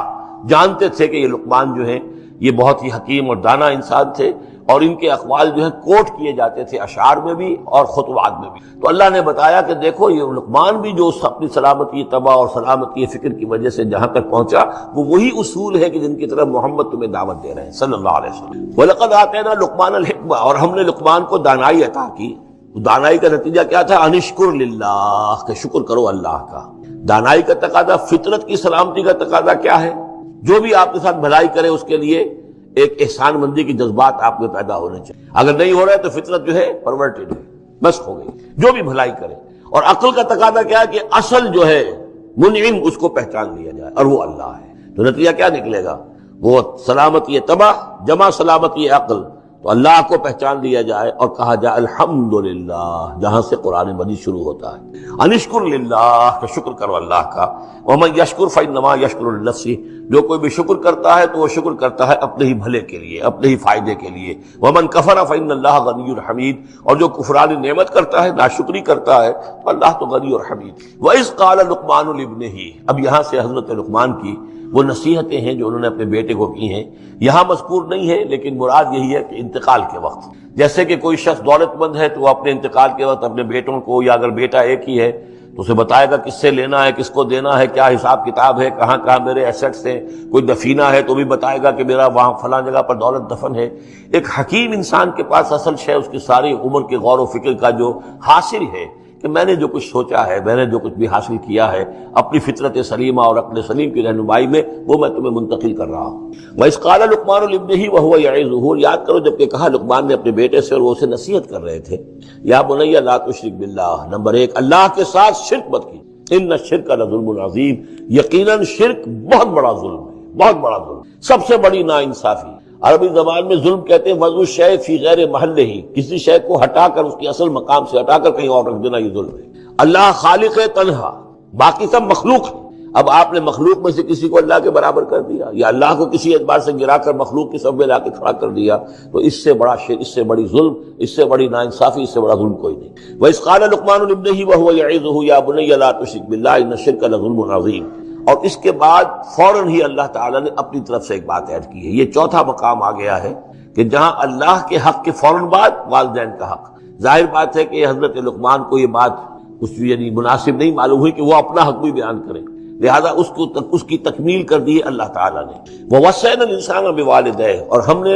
جانتے تھے کہ یہ لقمان جو ہیں یہ بہت ہی حکیم اور دانا انسان تھے، اور ان کے اقوال جو ہیں کوٹ کیے جاتے تھے اشعار میں بھی اور خطبات میں بھی. تو اللہ نے بتایا کہ دیکھو یہ لقمان بھی جو اپنی سلامتی طبع اور سلامتی فکر کی وجہ سے جہاں تک پہنچا، وہ وہی اصول ہے کہ جن کی طرف محمد تمہیں دعوت دے رہے ہیں صلی اللہ علیہ وسلم. وَلَقَدْ آتَيْنَا لُقْمَانَ الْحِكْمَةَ، اور ہم نے لقمان کو دانائی عطا کی. دانائی کا نتیجہ کیا تھا؟ انشکر للہ، کہ شکر کرو اللہ کا. دانائی کا تقاضا، فطرت کی سلامتی کا تقاضا کیا ہے؟ جو بھی آپ کے ساتھ بھلائی کرے اس کے لیے ایک احسان مندی کی جذبات آپ میں پیدا ہونے چاہیے. اگر نہیں ہو رہا ہے تو فطرت جو ہے پرورٹڈ ہے، بس ہو گئی. جو بھی بھلائی کرے. اور عقل کا تقاضا کیا ہے کہ اصل جو ہے منعم اس کو پہچان لیا جائے، اور وہ اللہ ہے. تو نتیجہ کیا نکلے گا؟ وہ سلامتی طبع جمع سلامتی عقل. تو اللہ کو پہچان لیا جائے اور کہا جائے الحمدللہ، جہاں سے قرآن مجید شروع ہوتا ہے. انشکر للہ، کہ شکر کرو اللہ کا. ومن یشکر فانما یشکر لنفسہ، جو کوئی بھی شکر کرتا ہے تو وہ شکر کرتا ہے اپنے ہی بھلے کے لیے، اپنے ہی فائدے کے لیے. ومن کفر فان اللہ غنی حمید، اور جو کفران نعمت کرتا ہے، ناشکری کرتا ہے، تو اللہ تو غنی اور حمید. وَإِذْ قَالَ لُقْمَانُ لِابْنِهِ، اب یہاں سے حضرت لقمان کی وہ نصیحتیں ہیں جو انہوں نے اپنے بیٹے کو کی ہیں. یہاں مذکور نہیں ہے، لیکن مراد یہی ہے کہ انتقال کے وقت، جیسے کہ کوئی شخص دولت مند ہے تو وہ اپنے انتقال کے وقت اپنے بیٹوں کو، یا اگر بیٹا ایک ہی ہے تو اسے بتائے گا کس سے لینا ہے، کس کو دینا ہے، کیا حساب کتاب ہے، کہاں کہاں میرے ایسٹس ہیں. کوئی دفینہ ہے تو بھی بتائے گا کہ میرا وہاں فلاں جگہ پر دولت دفن ہے. ایک حکیم انسان کے پاس اصل شے اس کی ساری عمر کے غور و فکر کا جو حاصل ہے کہ میں نے جو کچھ سوچا ہے، میں نے جو کچھ بھی حاصل کیا ہے اپنی فطرت سلیمہ اور عقل سلیم کی رہنمائی میں، وہ میں تمہیں منتقل کر رہا ہوں۔ وَإِذْ قَالَ لُقْمَانُ لِابْنِهِ وَهُوَ يَعِظُهُ، یاد کرو جب کہ کہا لقمان نے اپنے بیٹے سے اور وہ اسے نصیحت کر رہے تھے، یا بنی لا تشرک باللہ، نمبر 1 اللہ کے ساتھ شرک مت کی، ان الشرک لظلم عظیم، یقیناً شرک بہت بڑا ظلم ہے، بہت بڑا ظلم، سب سے بڑی ناانصافی۔ عربی زبان میں ظلم کہتے ہیں وضع الشیء فی غیر محلہ، کسی شے کو ہٹا کر اس کی اصل مقام سے ہٹا کر کہیں اور رکھ دینا، یہ ظلم ہے۔ اللہ خالق ہے تنہا، باقی سب مخلوق ہے، اب آپ نے مخلوق میں سے کسی کو اللہ کے برابر کر دیا یا اللہ کو کسی اعتبار سے گرا کر مخلوق کی صف میں لا کے کھڑا کر دیا، تو اس سے بڑا شرک، اس سے بڑی ظلم، اس سے بڑی ناانصافی، اس سے بڑا ظلم کوئی نہیں۔ وَإِذْ قَالَ لُقْمَانُ لِابْنِهِ وَهُوَ يَعِظُهُ يَا بُنَيَّ لَا تُشْرِكْ بِاللَّهِ إِنَّ الشِّرْكَ لَظُلْمٌ عَظِيمٌ، اور اس کے بعد فوراً ہی اللہ تعالیٰ نے اپنی طرف سے ایک بات ایڈ کی ہے۔ یہ چوتھا مقام آ گیا ہے کہ جہاں اللہ کے حق کے فوراً بعد والدین کا حق۔ ظاہر بات ہے کہ حضرت لقمان کو یہ بات کچھ یعنی مناسب نہیں معلوم ہوئی کہ وہ اپنا حق بھی بیان کریں، لہذا اس کی تکمیل کر دی اللہ تعالیٰ نے۔ وَوَصَّيْنَا الْإِنسَانَ بِوَالِدَيْهِ، اور ہم نے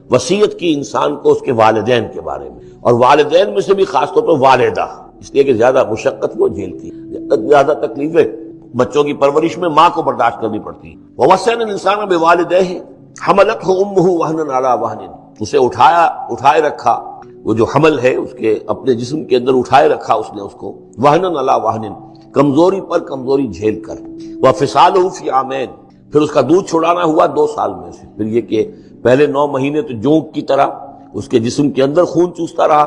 وصیت کی انسان کو اس کے والدین کے بارے میں، اور والدین میں سے بھی خاص طور پر والدہ، اس لیے کہ زیادہ مشقت وہ جھیلتی، زیادہ تکلیفیں بچوں کی پرورش میں ماں کو برداشت کرنی پڑتی۔ وَوَصَّيْنَا الْإِنسَانَ بِوَالِدَيْهِ حَمَلَتْهُ أُمُّهُ وَهْنًا عَلَى وَهْنٍ، اسے اٹھائے رکھا، وہ جو حمل ہے اس کے اپنے جسم کے اندر اٹھائے رکھا اس نے اس کو، وَهْنًا عَلَى وَهْنٍ، کمزوری پر کمزوری جھیل کر، وَفِصَالُهُ فِي عَامَيْنِ، پھر اس کا دودھ چھڑانا ہوا 2 سال میں سے، پھر یہ کہ پہلے 9 مہینے تو جونک کی طرح اس کے جسم کے اندر خون چوستا رہا،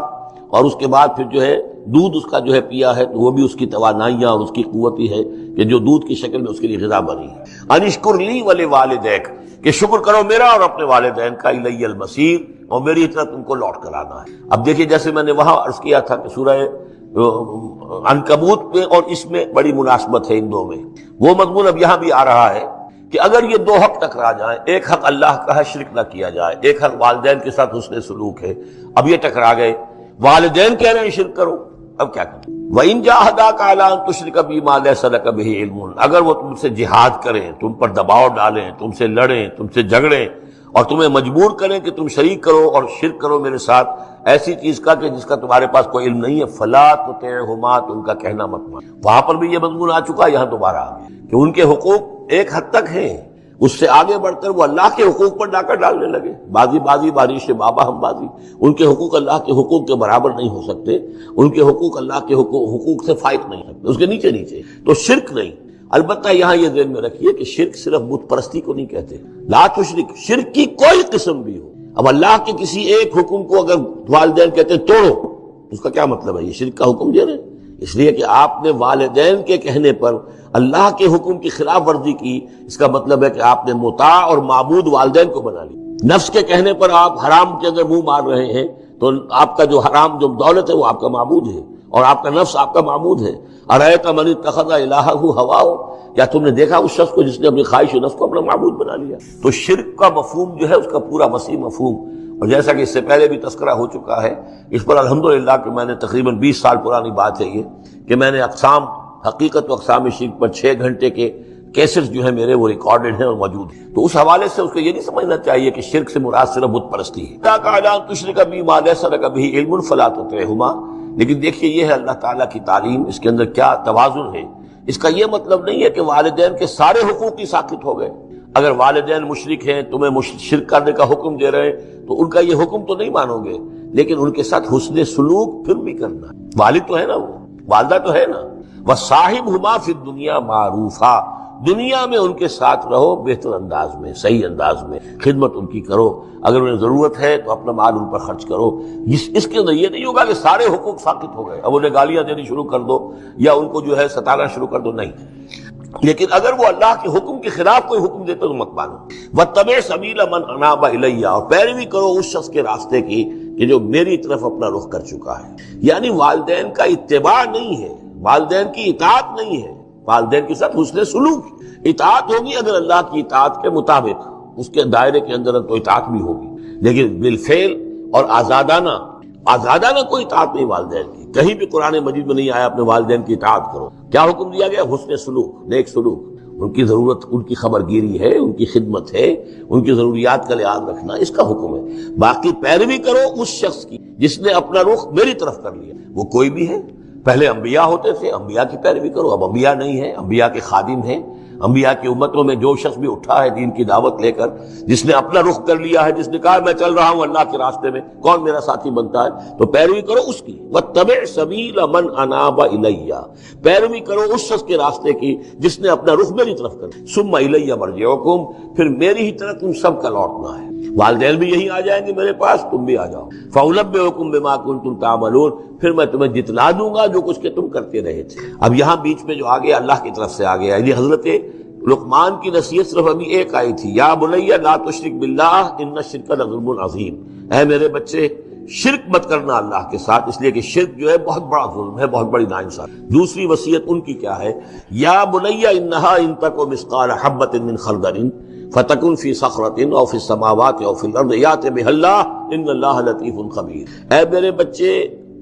اور اس کے بعد پھر جو ہے دودھ اس کا جو ہے پیا ہے تو وہ بھی اس کی توانائیاں اور اس کی قوت ہی ہے کہ جو دودھ کی شکل میں اس کے لیے غذا بنی ہے۔ ان اشکر لی ولوالدیک، کہ شکر کرو میرا اور اپنے والدین کا، الی المصیر، اور میری طرف تم کو لوٹ کر آنا ہے۔ اب دیکھیے جیسے میں نے وہاں عرض کیا تھا کہ سورہ عنکبوت میں اور اس میں بڑی مناسبت ہے ان دو میں، وہ مضمون اب یہاں بھی آ رہا ہے کہ اگر یہ 2 حق ٹکرا جائیں، ایک حق اللہ کا ہے شرک نہ کیا جائے، ایک حق والدین کے ساتھ حسن سلوک ہے، اب یہ ٹکرا گئے، والدین کہہ رہے ہیں شرک کرو، اب کیا کریں؟ وَإِن جَاهَدَاكَ عَلَىٰ أَن تُشْرِكَ بِي مَا لَيْسَ لَكَ بِهِ عِلْمٌ، اگر وہ تم سے جہاد کریں، تم پر دباؤ ڈالیں، تم سے لڑیں، تم سے جھگڑیں اور تمہیں مجبور کریں کہ تم شریک کرو اور شرک کرو میرے ساتھ ایسی چیز کا کہ جس کا تمہارے پاس کوئی علم نہیں ہے، فَلَا تُطِعْهُمَا، تو ان کا کہنا مت مان۔ وہاں پر بھی یہ مضمون آ چکا، یہاں دوبارہ آ گیا کہ ان کے حقوق ایک حد تک ہیں، اس سے آگے بڑھ کر وہ اللہ کے حقوق پر ڈاکہ ڈالنے لگے، بازی بارش بابا ہم بازی، ان کے حقوق اللہ کے حقوق کے برابر نہیں ہو سکتے، ان کے حقوق اللہ کے حقوق سے فائق نہیں سکتے، اس کے نیچے تو شرک نہیں۔ البتہ یہاں یہ ذہن میں رکھیے کہ شرک صرف بت پرستی کو نہیں کہتے، لا تشرک، شرک کی کوئی قسم بھی ہو، اب اللہ کے کسی ایک حکم کو اگر والدین کہتے ہیں توڑو، اس کا کیا مطلب ہے؟ یہ شرک کا حکم دے رہے ہیں، اس لیے کہ آپ نے والدین کے کہنے پر اللہ کے حکم کی خلاف ورزی کی، اس کا مطلب ہے کہ آپ نے مطاع اور معبود والدین کو بنا لی۔ نفس کے کہنے پر آپ حرام کے اگر منہ مار رہے ہیں تو آپ کا جو حرام جو دولت ہے وہ آپ کا معبود ہے، اور آپ کا نفس آپ کا معبود ہے۔ ارأیت من اتخذ الہہ ہواہ، کیا تم نے دیکھا اس شخص کو جس نے اپنی خواہش نفس کو اپنا معبود بنا لیا؟ تو شرک کا مفہوم جو ہے اس کا پورا وسیع مفہوم، اور جیسا کہ اس سے پہلے بھی تذکرہ ہو چکا ہے، اس پر الحمدللہ کہ میں نے تقریباً 20 سال پرانی بات ہے یہ کہ میں نے اقسام حقیقت و اقسام شرک پر 6 گھنٹے کے کیسٹس جو ہیں میرے وہ ریکارڈڈ ہیں اور موجود ہیں، تو اس حوالے سے اس کو یہ نہیں سمجھنا چاہیے کہ شرک سے مراد صرف بت پرستی ہے۔ لیکن دیکھیے یہ ہے اللہ تعالیٰ کی تعلیم، اس کے اندر کیا توازن ہے۔ اس کا یہ مطلب نہیں ہے کہ والدین کے سارے حقوق ہی ساقط ہو گئے۔ اگر والدین مشرک ہیں، تمہیں شرک کرنے کا حکم دے رہے ہیں تو ان کا یہ حکم تو نہیں مانو گے، لیکن ان کے ساتھ حسن سلوک پھر بھی کرنا۔ والد تو ہے نا، وہ والدہ تو ہے نا، وَصَاحِبْهُمَا فِي الدُّنْيَا مَعْرُوفًا، دنیا میں ان کے ساتھ رہو بہتر انداز میں، صحیح انداز میں، خدمت ان کی کرو، اگر انہیں ضرورت ہے تو اپنا مال ان پر خرچ کرو۔ اس کے اندر یہ نہیں ہوگا کہ سارے حقوق ساقط ہو گئے، اب انہیں گالیاں دینی شروع کر دو یا ان کو جو ہے ستانا شروع کر دو، نہیں۔ لیکن اگر وہ اللہ کے حکم کے خلاف کوئی حکم دیتے تو مت مانو۔ وَاتَّبِعْ سَبِيلَ مَنْ أَنَابَ إِلَيَّ، اور پیروی کرو اس شخص کے راستے کی کہ جو میری طرف اپنا رخ کر چکا ہے۔ یعنی والدین کا اتباع نہیں ہے، والدین کی اطاعت نہیں ہے، والدین کے ساتھ حسن سلوک۔ اطاعت ہوگی اگر اللہ کی اطاعت کے مطابق، اس کے دائرے کے اندر تو اطاعت بھی ہوگی، لیکن بالفعل اور آزادانہ کوئی اطاعت نہیں والدین کی۔ کہیں بھی قرآن مجید میں نہیں آیا اپنے والدین کی اطاعت کرو۔ کیا حکم دیا گیا؟ حسن سلوک، نیک سلوک، ان کی ضرورت، ان کی خبر گیری ہے، ان کی خدمت ہے، ان کی ضروریات کا لحاظ رکھنا، اس کا حکم ہے۔ باقی پیروی کرو اس شخص کی جس نے اپنا رخ میری طرف کر لیا، وہ کوئی بھی ہے، پہلے انبیاء ہوتے تھے، انبیاء کی پیروی کرو، اب انبیاء نہیں ہیں، انبیاء کے خادم ہیں۔ انبیاء کی امتوں میں جو شخص بھی اٹھا ہے دین کی دعوت لے کر، جس نے اپنا رخ کر لیا ہے، جس نے کہا میں چل رہا ہوں اللہ کے راستے میں، کون میرا ساتھی بنتا ہے، تو پیروی کرو اس کی۔ واتبع سبیل من اناب الی، پیروی کرو اس شخص کے راستے کی جس نے اپنا رخ میری طرف کر دیا۔ ثم الی مرجعکم، پھر میری ہی طرف تم سب کا لوٹنا ہے، والدین بھی یہی آ جائیں گے میرے پاس، تم بھی آ جاؤ۔ فَأُنَبِّئُكُم بِمَا كُنتُمْ تَعْمَلُونَ، پھر میں تمہیں جتلا دوں گا جو کچھ کہ تم کرتے رہے تھے۔ اب یہاں بیچ میں جو آ گیا اللہ کی طرف سے آ گیا، یعنی حضرت لقمان کی نصیحت صرف ابھی ایک آئی تھی، یا بنی لا تشرک باللہ ان الشرک لظلم عظیم، اے میرے بچے شرک مت کرنا اللہ کے ساتھ، اس لیے کہ شرک جو ہے بہت بڑا ظلم ہے، بہت بڑی ناانصافی۔ دوسری وصیت ان کی کیا ہے، یا بنی انہا ان تک مثقال حبۃ من خردل فتکن فی صخرۃ او فی السماوات او فی الارض یأت بہ اللہ ان اللہ لطیف خبیر، اے میرے بچے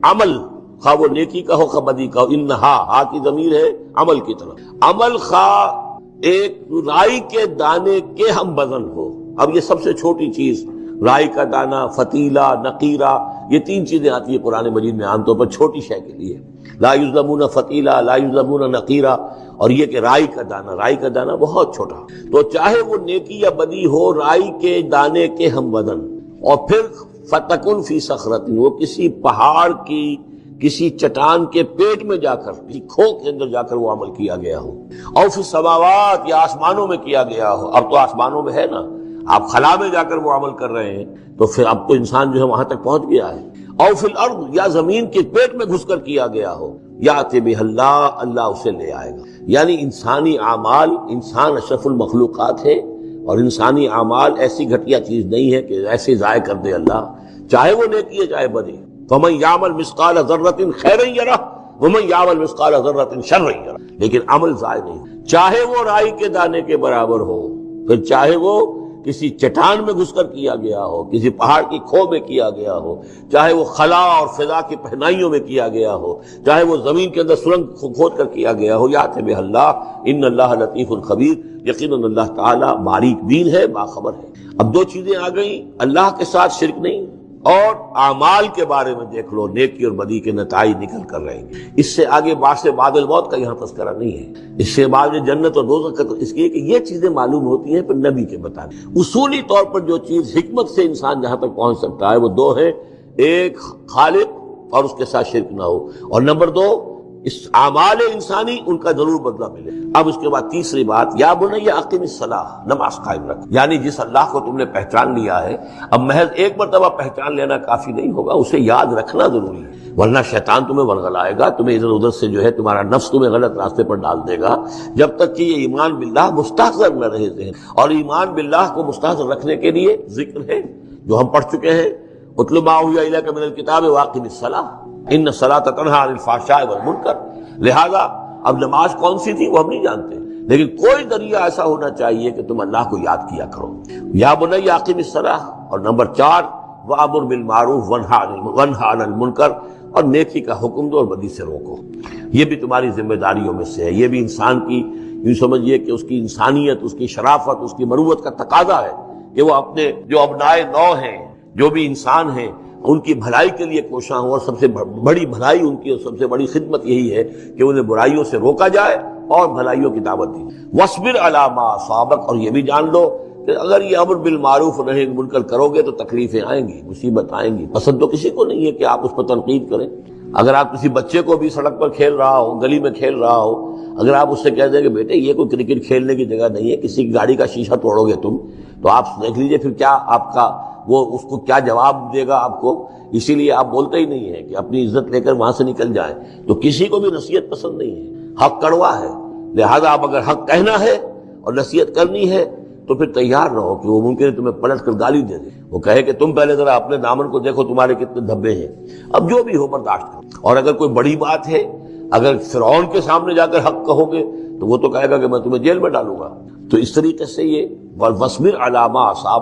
عمل، خواہ وہ نیکی کا ہو خواہ بدی کا ہو، انہا ہا کی ضمیر ہے عمل کی طرف، عمل خواہ ایک رائی کے دانے کے ہم وزن ہو۔ اب یہ سب سے چھوٹی چیز، رائی کا دانہ، فتیلہ، نقیرہ، یہ تین چیزیں آتی ہیں قرآن مجید میں عام طور پر چھوٹی شے کے لیے، لا یظلمون فتیلہ، لا یظلمون نقیرہ، اور یہ کہ رائی کا دانہ، رائی کا دانہ بہت چھوٹا، تو چاہے وہ نیکی یا بدی ہو رائی کے دانے کے ہم وزن، اور پھر فتکن فی صخرۃ، وہ کسی پہاڑ کی کسی چٹان کے پیٹ میں جا کر، کسی کھو کے اندر جا کر وہ عمل کیا گیا ہو، اور فی السماوات، یا آسمانوں میں کیا گیا ہو، اب تو آسمانوں میں ہے نا، آپ خلا میں جا کر وہ عمل کر رہے ہیں، تو پھر اب تو انسان جو ہے وہاں تک پہنچ گیا ہے، اور فی الارض، یا زمین کے پیٹ میں گھس کر کیا گیا ہو، یأت بہ اللہ، اللہ اسے لے آئے گا۔ یعنی انسانی اعمال، انسان اشرف المخلوقات ہے، اور انسانی اعمال ایسی گھٹیا چیز نہیں ہے کہ ایسے ضائع کر دے اللہ، چاہے وہ نیکی ہے چاہے بدی۔ فَمَن يَعْمَلْ مِثْقَالَ ذَرَّةٍ خَيْرًا يَرَهُ وَمَن يَعْمَلْ مِثْقَالَ ذَرَّةٍ شَرًّا يَرَهُ، لیکن عمل ضائع نہیں، چاہے وہ رائی کے دانے کے برابر ہو، پھر چاہے وہ کسی چٹان میں گھس کر کیا گیا ہو، کسی پہاڑ کی کھو میں کیا گیا ہو، چاہے وہ خلا اور فضا کی پہنائیوں میں کیا گیا ہو، چاہے وہ زمین کے اندر سرنگ کھود کر کیا گیا ہو، یأت بہ اللہ ان اللہ لطیف خبیر، یقیناً اللہ تعالیٰ باریک بین ہے، باخبر ہے۔ اب دو چیزیں آ گئیں، اللہ کے ساتھ شرک نہیں، اور اعمال کے بارے میں دیکھ لو، نیکی اور بدی کے نتائج نکل کر رہیں گے۔ اس سے آگے بعد سے بعد الموت کا یہاں تذکرہ نہیں ہے، اس سے بعد جنت اور دوزخ کا، اس لیے کہ یہ چیزیں معلوم ہوتی ہیں پھر نبی کے بتانے۔ اصولی طور پر جو چیز حکمت سے انسان جہاں تک پہنچ سکتا ہے وہ دو ہے، ایک خالق اور اس کے ساتھ شرک نہ ہو، اور نمبر دو اس اعمال انسانی ان کا ضرور بدلہ ملے۔ اب اس کے بعد تیسری بات، یا بنی اقم الصلاۃ، نماز قائم رکھ، یعنی جس اللہ کو تم نے پہچان لیا ہے، اب محض ایک مرتبہ پہچان لینا کافی نہیں ہوگا، اسے یاد رکھنا ضروری ہے، ورنہ شیطان تمہیں ورغلائے گا، تمہیں ادھر ادھر سے جو ہے تمہارا نفس تمہیں غلط راستے پر ڈال دے گا، جب تک کہ یہ ایمان باللہ مستحضر نہ رہے ذہن۔ اور ایمان باللہ کو مستحضر رکھنے کے لیے ذکر ہے جو ہم پڑھ چکے ہیں، اتل ما اوحی الیک من الکتاب واقم الصلاۃ ان الصلاۃ تنہی عن الفحشاء والمنکر۔ لہذا اب نماز کون سی تھی وہ ہم نہیں جانتے، لیکن کوئی ذریعہ ایسا ہونا چاہیے کہ تم اللہ کو یاد کیا کرو۔ یا بنی اقم الصلاۃ، اور نمبر 4 وامر بالمعروف وانہی عن المنکر، اور نیکی کا حکم دو اور بدی سے روکو۔ یہ بھی تمہاری ذمہ داریوں میں سے ہے، یہ بھی انسان کی، یوں سمجھیے کہ اس کی انسانیت، اس کی شرافت، اس کی مروت کا تقاضا ہے کہ وہ اپنے جو ابنائے نو ہیں، جو بھی انسان ہیں، ان کی بھلائی کے لیے کوشاں ہوں، اور سب سے بڑی بھلائی ان کی اور سب سے بڑی خدمت یہی ہے کہ انہیں برائیوں سے روکا جائے اور بھلائیوں کی دعوت دی۔ وَاصْبِرْ عَلَىٰ مَا أَصَابَكَ، اور یہ بھی جان لو کہ اگر یہ امر بالمعروف اور نہی عن المنکر کرو گے تو تکلیفیں آئیں گی، مصیبت آئیں گی۔ پسند تو کسی کو نہیں ہے کہ آپ اس پر تنقید کریں۔ اگر آپ کسی بچے کو بھی سڑک پر کھیل رہا ہو، گلی میں کھیل رہا ہو، اگر آپ اس سے کہہ دیں کہ بیٹے یہ کوئی کرکٹ کھیلنے کی جگہ نہیں ہے، کسی کی گاڑی کا شیشہ توڑو گے تم، تو آپ دیکھ لیجئے پھر کیا آپ کا وہ اس کو کیا جواب دے گا آپ کو۔ اسی لیے آپ بولتے ہی نہیں ہیں کہ اپنی عزت لے کر وہاں سے نکل جائیں، تو کسی کو بھی نصیحت پسند نہیں ہے، حق کڑوا ہے، لہذا آپ اگر حق کہنا ہے اور نصیحت کرنی ہے تو پھر تیار رہو کہ وہ ممکن ہے تمہیں پلٹ کر گالی دے دے، وہ کہے کہ تم پہلے ذرا اپنے دامن کو دیکھو تمہارے کتنے دھبے ہیں۔ اب جو بھی ہو برداشت کرو، اور اگر کوئی بڑی بات ہے، اگر فرعون کے سامنے جا کر حق کہو گے تو وہ تو کہے گا کہ میں تمہیں جیل میں ڈالوں گا۔ تو اس طریقے سے یہ وَاصْبِرْ عَلَىٰ مَا أَصَابَكَ